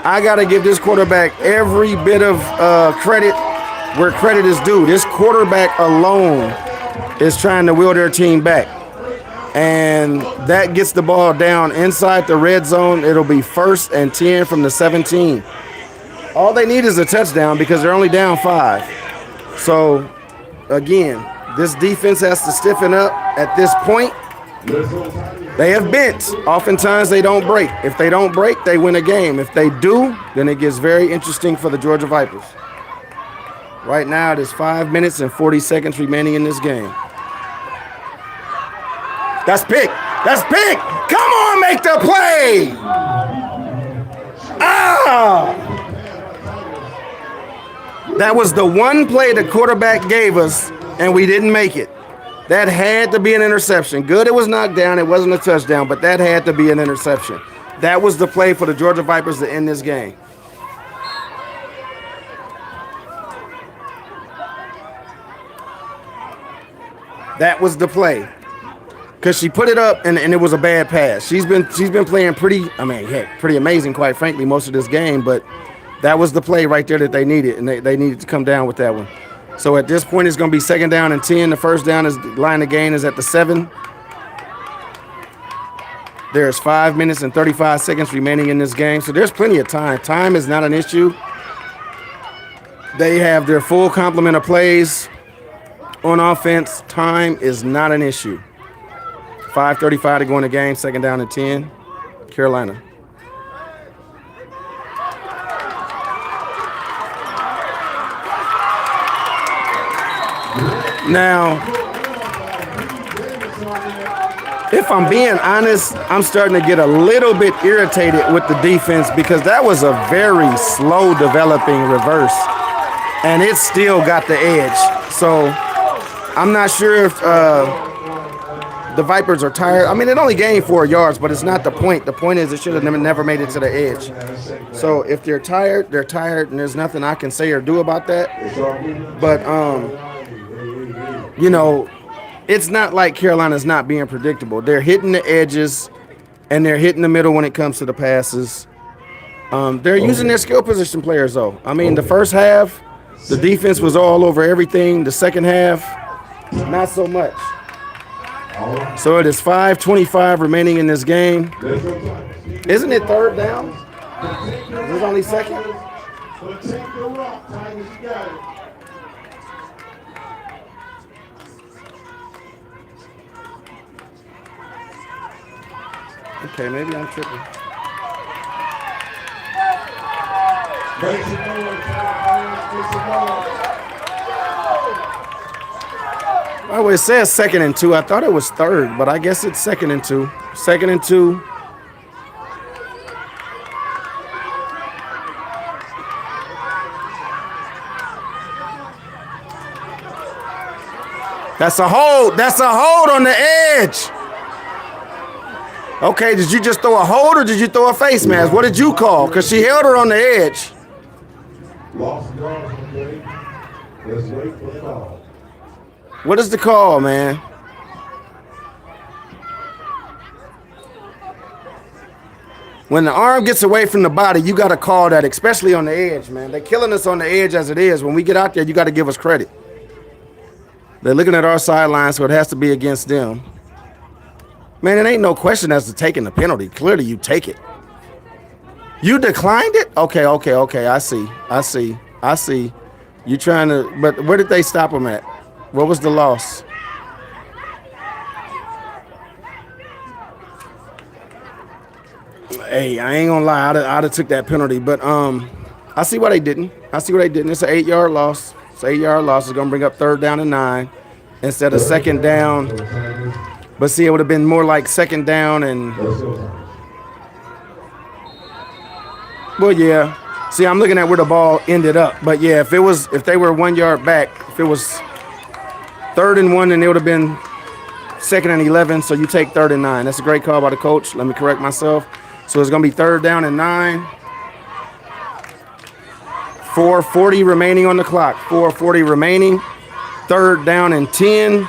I got to give this quarterback every bit of credit where credit is due. This quarterback alone is trying to wheel their team back. And that gets the ball down inside the red zone. It'll be 1st and 10 from the 17. All they need is a touchdown because they're only down 5. So, again, this defense has to stiffen up at this point. They have bent. Oftentimes, they don't break. If they don't break, they win a game. If they do, then it gets very interesting for the Georgia Vipers. Right now, it is 5 minutes and 40 seconds remaining in this game. That's pick. That's pick. Come on, make the play. Ah! That was the one play the quarterback gave us, and we didn't make it. That had to be an interception. Good, it was knocked down. It wasn't a touchdown, but that had to be an interception. That was the play for the Georgia Vipers to end this game. That was the play. Because she put it up, and it was a bad pass. She's been playing pretty amazing, quite frankly, most of this game, but That was the play right there that they needed, and they needed to come down with that one. So at this point, it's going to be 2nd down and 10. The first down is line of gain is at the 7. There's 5 minutes and 35 seconds remaining in this game, so there's plenty of time. Time is not an issue. They have their full complement of plays on offense. Time is not an issue. 5:35 to go in the game, 2nd down and 10. Carolina. Now, if I'm being honest, I'm starting to get a little bit irritated with the defense because that was a very slow developing reverse, and it still got the edge. So I'm not sure if the Vipers are tired. I mean, it only gained 4 yards, but it's not the point. The point is it should have never made it to the edge. So if they're tired, and there's nothing I can say or do about that. But, you know, it's not like Carolina's not being predictable. They're hitting the edges, and they're hitting the middle when it comes to the passes. They're using their skill position players, though. I mean, the first half, the defense was all over everything. The second half, not so much. So it is 5:25 remaining in this game. Isn't it 3rd down? Is it only 2nd? Okay, maybe I'm tripping. Oh, it says 2nd and 2. I thought it was 3rd, but I guess it's 2nd and 2. 2nd and 2. That's a hold. That's a hold on the edge. Okay, did you just throw a hold or did you throw a face mask? What did you call? Because she held her on the edge. Let's wait for the call. What is the call, man? When the arm gets away from the body, you got to call that, especially on the edge, man. They're killing us on the edge as it is. When we get out there, you got to give us credit. They're looking at our sideline, so it has to be against them. Man, it ain't no question as to taking the penalty. Clearly, you take it. You declined it? Okay. I see. You trying to, but where did they stop him at? What was the loss? Hey, I ain't gonna lie. I'd have took that penalty, but I see why they didn't. It's an 8-yard loss. It's an 8-yard loss. It's gonna bring up 3rd down and 9 instead of 2nd down. But see, it would have been more like 2nd down and. Well, yeah. See, I'm looking at where the ball ended up. But yeah, if they were 1 yard back, if it was 3rd and 1, then it would have been 2nd and 11. So you take 3rd and 9. That's a great call by the coach. Let me correct myself. So it's going to be 3rd down and 9. 4:40 remaining on the clock. 4:40 remaining. 3rd down and 10.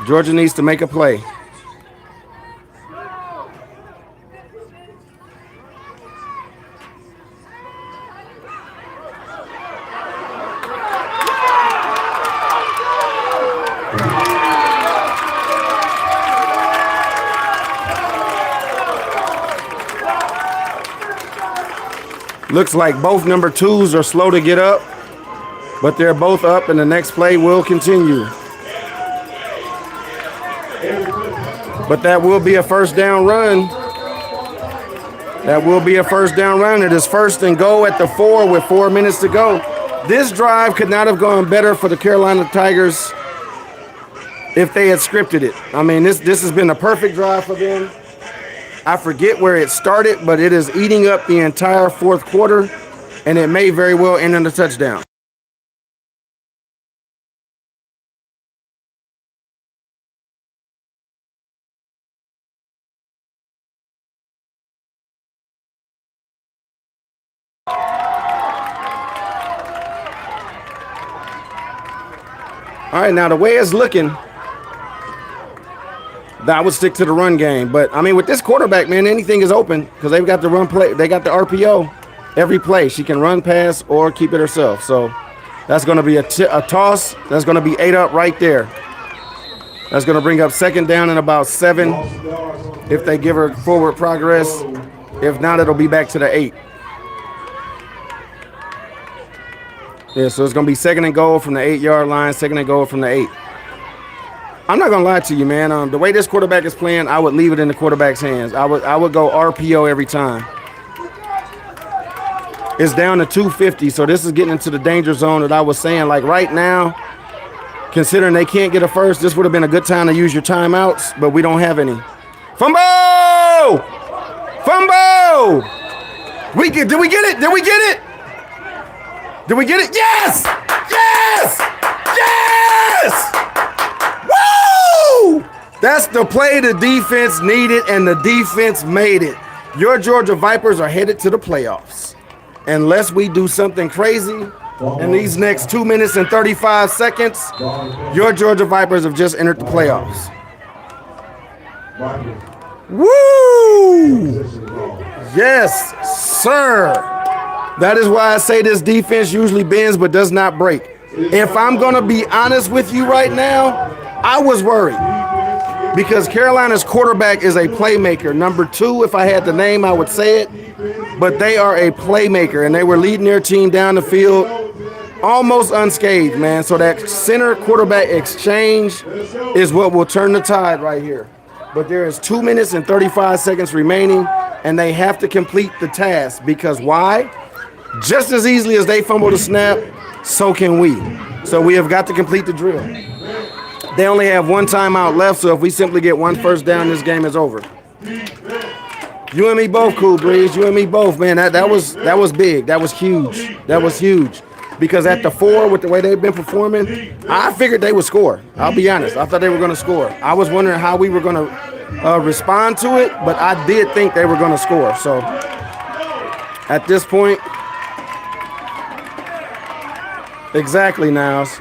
Georgia needs to make a play. Looks like both number 2s are slow to get up, but they're both up, and the next play will continue. But that will be a 1st down run. It is 1st and goal at the 4 with 4 minutes to go. This drive could not have gone better for the Carolina Tigers if they had scripted it. I mean, this has been a perfect drive for them. I forget where it started, but it is eating up the entire 4th quarter, and it may very well end in a touchdown. All right, now the way it's looking, I would stick to the run game. But I mean, with this quarterback, man, anything is open because they've got the run play. They got the RPO every play. She can run, pass, or keep it herself. So that's going to be a toss. That's going to be 8 up right there. That's going to bring up 2nd down and about 7 if they give her forward progress. If not, it'll be back to the 8. Yeah, so it's going to be 2nd and goal from the 8-yard line, 2nd and goal from the 8. I'm not going to lie to you, man. The way this quarterback is playing, I would leave it in the quarterback's hands. I would go RPO every time. It's down to 250, so this is getting into the danger zone that I was saying. Like right now, considering they can't get a first, this would have been a good time to use your timeouts, but we don't have any. Fumble! Fumble! Did we get it? Did we get it? Did we get it? Yes! Yes! Yes! Woo! That's the play the defense needed, and the defense made it. Your Georgia Vipers are headed to the playoffs. Unless we do something crazy in these next 2 minutes and 35 seconds, your Georgia Vipers have just entered the playoffs. Woo! Yes, sir. That is why I say this defense usually bends but does not break. If I'm going to be honest with you right now, I was worried because Carolina's quarterback is a playmaker. Number 2, if I had the name, I would say it. But they are a playmaker, and they were leading their team down the field almost unscathed, man. So that center quarterback exchange is what will turn the tide right here. But there is 2 minutes and 35 seconds remaining, and they have to complete the task because why? Just as easily as they fumble the snap, so can we. So we have got to complete the drill. They only have 1 timeout left, so if we simply get 1 first down, this game is over. You and me both, Cool Breeze. You and me both, man. That was big. That was huge. That was huge. Because at the 4, with the way they've been performing, I figured they would score. I'll be honest. I thought they were going to score. I was wondering how we were going to respond to it, but I did think they were going to score. So at this point, exactly, Niles.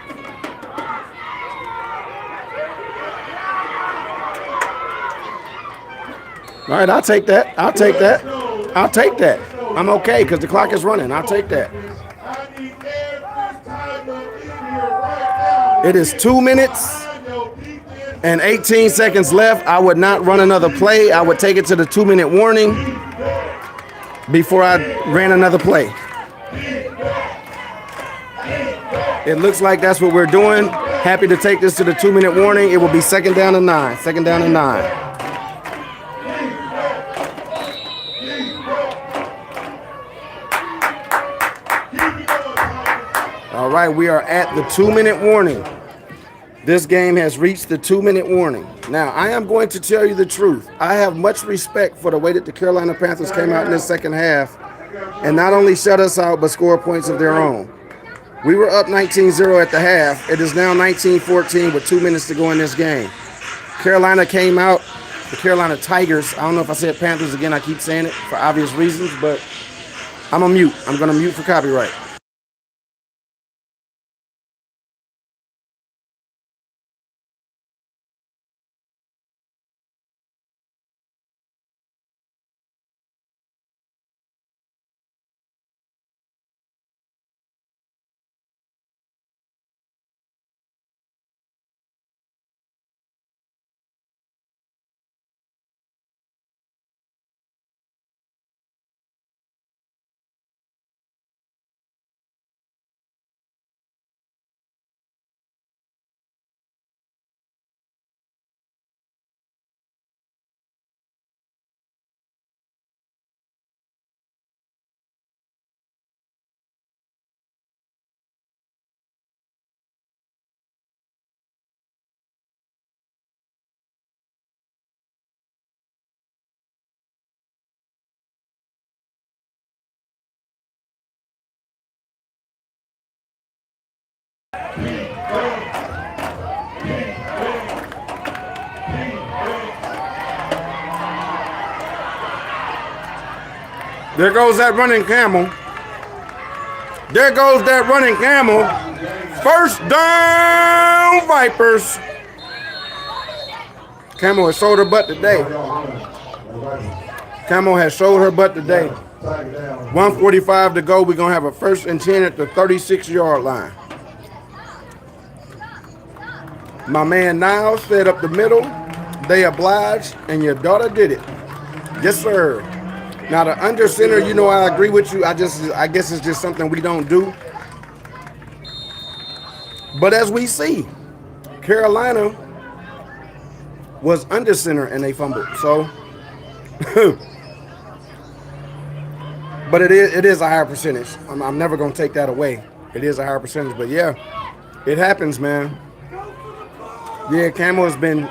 All right, I'll take that. I'll take that. I'll take that. I'm okay because the clock is running. I'll take that. It is 2 minutes and 18 seconds left. I would not run another play. I would take it to the 2-minute warning before I ran another play. It looks like that's what we're doing. Happy to take this to the 2-minute warning. It will be 2nd down and 9. 2nd down and 9. All right, we are at the 2-minute warning. This game has reached the 2-minute warning. Now, I am going to tell you the truth. I have much respect for the way that the Carolina Panthers came out in this second half and not only shut us out, but score points of their own. We were up 19-0 at the half. It is now 19-14 with 2 minutes to go in this game. Carolina came out, the Carolina Tigers. I don't know if I said Panthers again. I keep saying it for obvious reasons, but I'm a mute. I'm going to mute for copyright. There goes that running camel. There goes that running camel. First down, Vipers. Camo has showed her butt today. Camo has showed her butt today. 1:45 to go. We're going to have a 1st and 10 at the 36-yard line. My man Niles fed up the middle. They obliged, and your daughter did it. Yes, sir. Now, the under center, you know, I agree with you. I guess it's just something we don't do. But as we see, Carolina was under center and they fumbled. So, but it is a higher percentage. I'm never going to take that away. It is a higher percentage. But, yeah, it happens, man. Yeah, Camo has been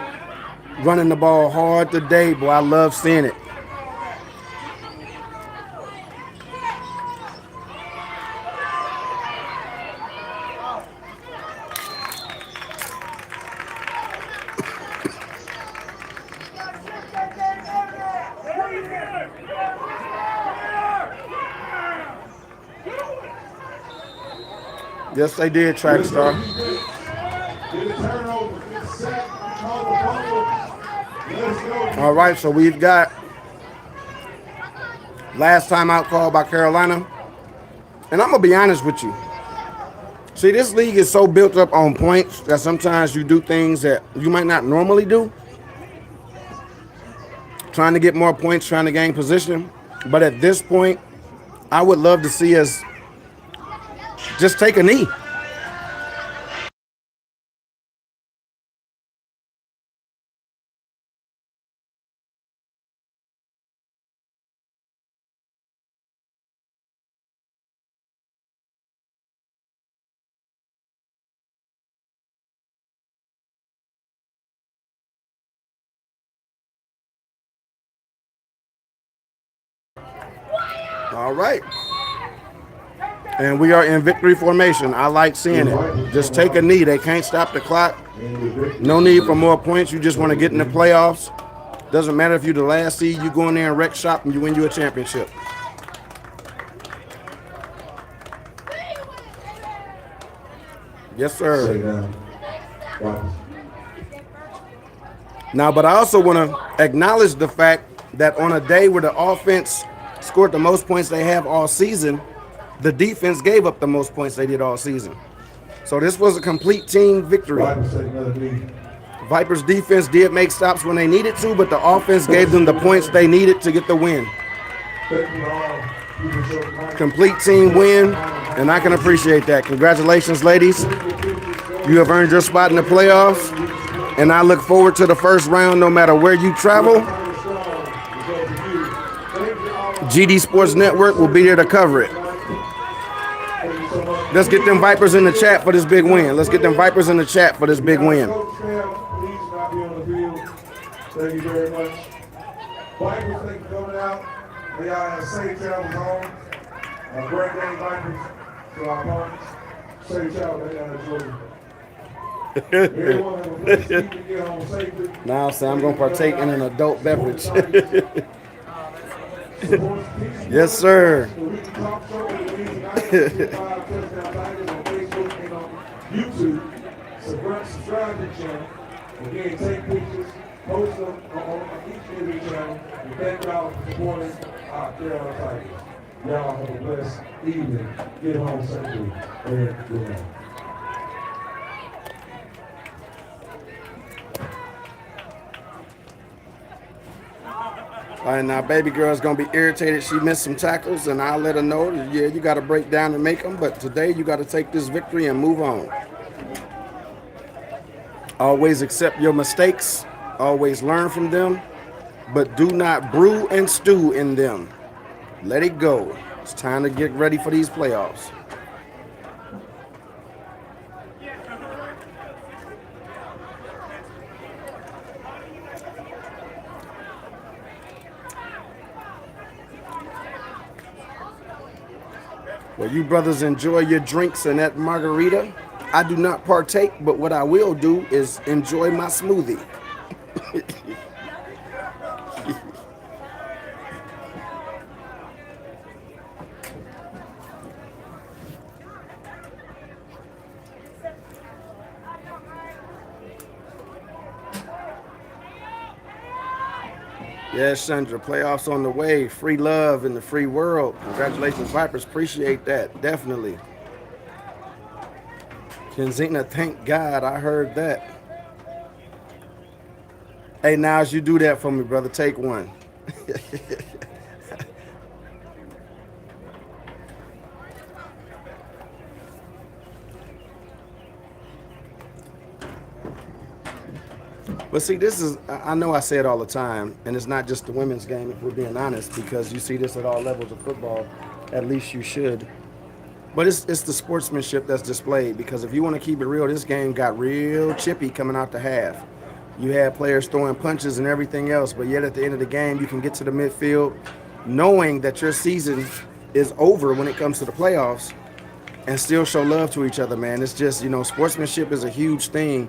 running the ball hard today, boy. I love seeing it. Yes, they did, Track Star. All right, so we've got last time out call by Carolina. And I'm going to be honest with you. See, this league is so built up on points that sometimes you do things that you might not normally do. Trying to get more points, trying to gain position. But at this point, I would love to see us just take a knee. All right. And we are in victory formation. I like seeing it. Just take a knee. They can't stop the clock. No need for more points. You just want to get in the playoffs. Doesn't matter if you're the last seed. You go in there and wreck shop and you win you a championship. Yes, sir. Now, but I also want to acknowledge the fact that on a day where the offense scored the most points they have all season, the defense gave up the most points they did all season. So this was a complete team victory. Vipers defense did make stops when they needed to, but the offense gave them the points they needed to get the win. Complete team win, and I can appreciate that. Congratulations, ladies. You have earned your spot in the playoffs, and I look forward to the first round no matter where you travel. GD Sports Network will be there to cover it. Let's get them Vipers in the chat for this big win. Let's get them Vipers in the chat for this big win. Thank you very much. Vipers, thank you for coming out. May y'all have safe travels home. A great day, Vipers, to our opponents. Safe travels, they gotta enjoy it. Everyone have a blessed week to get home safely. Now, so I'm going to partake in an adult beverage. Yes, sir. YouTube, subscribe to the channel. Again, take pictures, post them on each of the channel. And thank y'all for supporting our Carolina Tigers. Y'all have a blessed evening. Get home safely and good night. All right, now baby girl's gonna be irritated. She missed some tackles, and I'll let her know that, yeah, you got to break down and make them, but today you got to take this victory and move on. Always accept your mistakes, always learn from them, but do not brew and stew in them. Let it go. It's time to get ready for these playoffs. Well, you brothers enjoy your drinks and that margarita. I do not partake, but what I will do is enjoy my smoothie. Yes, Chandra. Playoffs on the way. Free love in the free world. Congratulations, Vipers. Appreciate that. Definitely. Kenzina, thank God I heard that. Hey, Niles, you do that for me, brother. Take one. But see, this is, I know I say it all the time, and it's not just the women's game, if we're being honest, because you see this at all levels of football. At least you should. But it's the sportsmanship that's displayed, because if you want to keep it real, this game got real chippy coming out the half. You had players throwing punches and everything else, but yet at the end of the game, you can get to the midfield knowing that your season is over when it comes to the playoffs and still show love to each other, man. It's just, sportsmanship is a huge thing,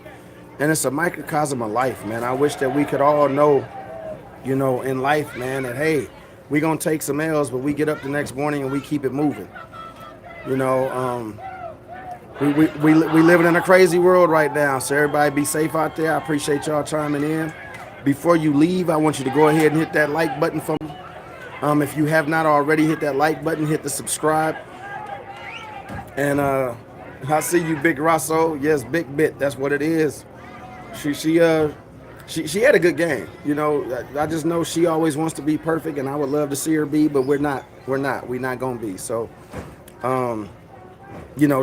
and it's a microcosm of life, man. I wish that we could all know, in life, man, that, hey, we're going to take some L's, but we get up the next morning and we keep it moving. We living in a crazy world right now, so everybody be safe out there. I appreciate y'all chiming in. Before you leave, I want you to go ahead and hit that like button for me. If you have not already, hit that like button, hit the subscribe. And I see you, Big Rosso. Yes, Big Bit. That's what it is. She had a good game. I just know she always wants to be perfect, and I would love to see her be, but we're not gonna be. So,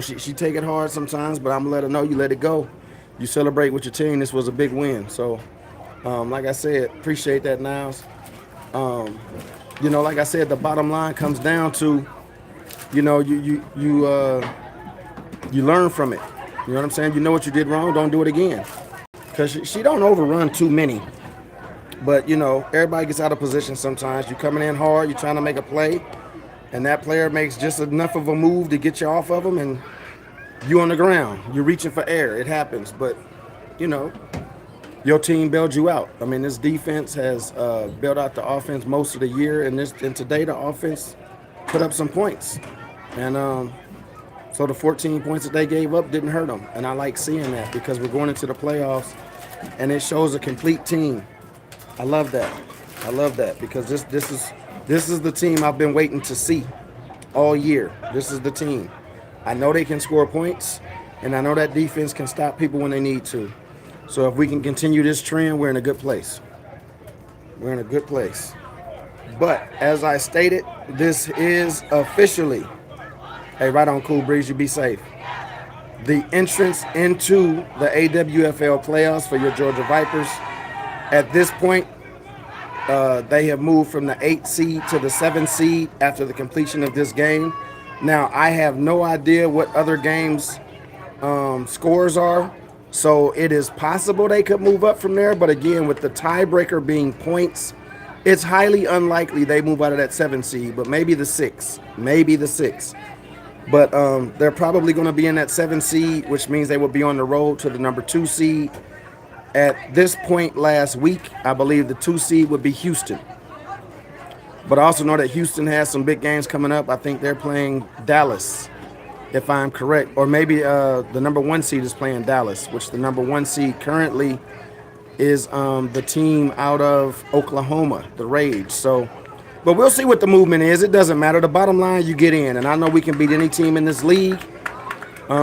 she take it hard sometimes, but I'm gonna let her know you let it go. You celebrate with your team. This was a big win. So, like I said, appreciate that, Niles. Like I said, the bottom line comes down to, you learn from it. You know what I'm saying? You know what you did wrong, don't do it again. Because she don't overrun too many. But, everybody gets out of position sometimes. You're coming in hard, you're trying to make a play, and that player makes just enough of a move to get you off of them, and you on the ground. You're reaching for air. It happens. But, your team bailed you out. I mean, this defense has bailed out the offense most of the year, and today the offense put up some points. And so the 14 points that they gave up didn't hurt them. And I like seeing that, because we're going into the playoffs, and it shows a complete team. I love that, because this is the team I've been waiting to see all year. This is the team. I know they can score points, and I know that defense can stop people when they need to. So if we can continue this trend, we're in a good place. We're in a good place. But as I stated, this is officially, hey, right on, Cool Breeze, you be safe, the entrance into the AWFL playoffs for your Georgia Vipers. At this point, they have moved from the 8th seed to the 7th seed after the completion of this game. Now, I have no idea what other games' scores are, so it is possible they could move up from there. But again, with the tiebreaker being points, it's highly unlikely they move out of that 7th seed, but maybe the 6th. But they're probably going to be in that 7th seed, which means they will be on the road to the number 2 seed. At this point last week, I believe the 2 seed would be Houston. But I also know that Houston has some big games coming up. I think they're playing Dallas, if I'm correct. Or maybe the number 1 seed is playing Dallas, which the number 1 seed currently is the team out of Oklahoma, the Rage. So, but we'll see what the movement is. It doesn't matter. The bottom line, you get in. And I know we can beat any team in this league.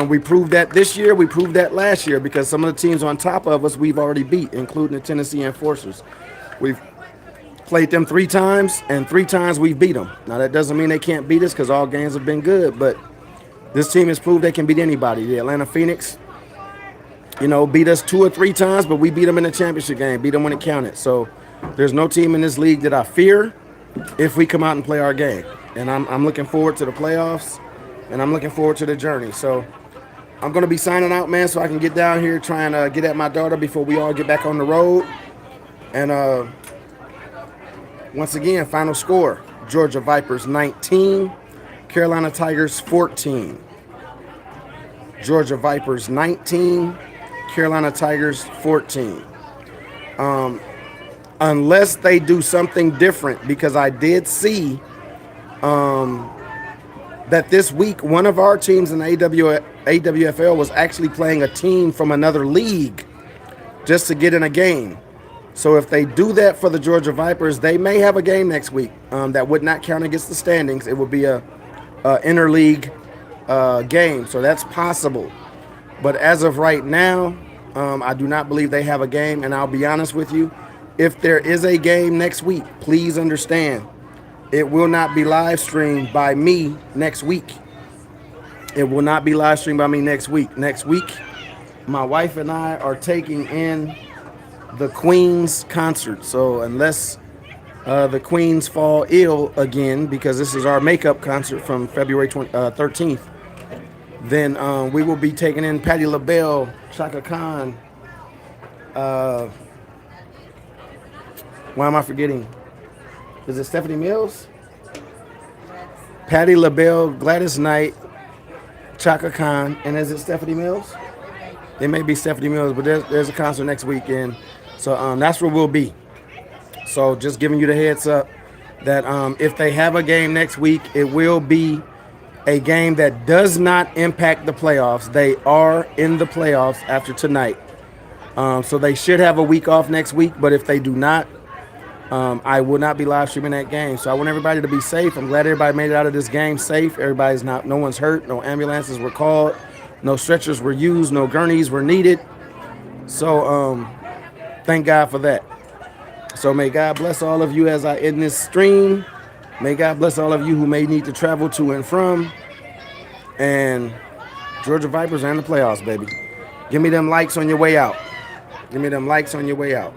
We proved that this year. We proved that last year, because some of the teams on top of us we've already beat, including the Tennessee Enforcers. We've played them 3 times, and 3 times we've beat them. Now, that doesn't mean they can't beat us, because all games have been good, but this team has proved they can beat anybody. The Atlanta Phoenix, beat us 2 or 3 times, but we beat them in the championship game, beat them when it counted. So there's no team in this league that I fear if we come out and play our game. And I'm looking forward to the playoffs, and I'm looking forward to the journey. So I'm going to be signing out, man, so I can get down here trying to get at my daughter before we all get back on the road. And once again, final score, Georgia Vipers 19, Carolina Tigers 14. Georgia Vipers 19, Carolina Tigers 14. Unless they do something different, because I did see that this week one of our teams in the AWFL was actually playing a team from another league just to get in a game. So if they do that for the Georgia Vipers, they may have a game next week. That would not count against the standings. It would be a interleague game, so that's possible. But as of right now, I do not believe they have a game. And I'll be honest with you, if there is a game next week, please understand, it will not be live streamed by me next week. It will not be live streamed by me next week. Next week, my wife and I are taking in the Queen's concert. So unless the Queens fall ill again, because this is our makeup concert from February 13th, then we will be taking in Patti LaBelle, Chaka Khan. Why am I forgetting? Is it Stephanie Mills? Patti LaBelle, Gladys Knight, Chaka Khan, and is it Stephanie Mills? It may be Stephanie Mills, but there's a concert next weekend. So that's where we'll be. So just giving you the heads up that if they have a game next week, it will be a game that does not impact the playoffs. They are in the playoffs after tonight. So they should have a week off next week, but if they do not, I will not be live streaming that game. So I want everybody to be safe. I'm glad everybody made it out of this game safe. No one's hurt. No ambulances were called. No stretchers were used. No gurneys were needed. So thank God for that. So may God bless all of you as I end this stream. May God bless all of you who may need to travel to and from. And Georgia Vipers are in the playoffs, baby. Give me them likes on your way out. Give me them likes on your way out.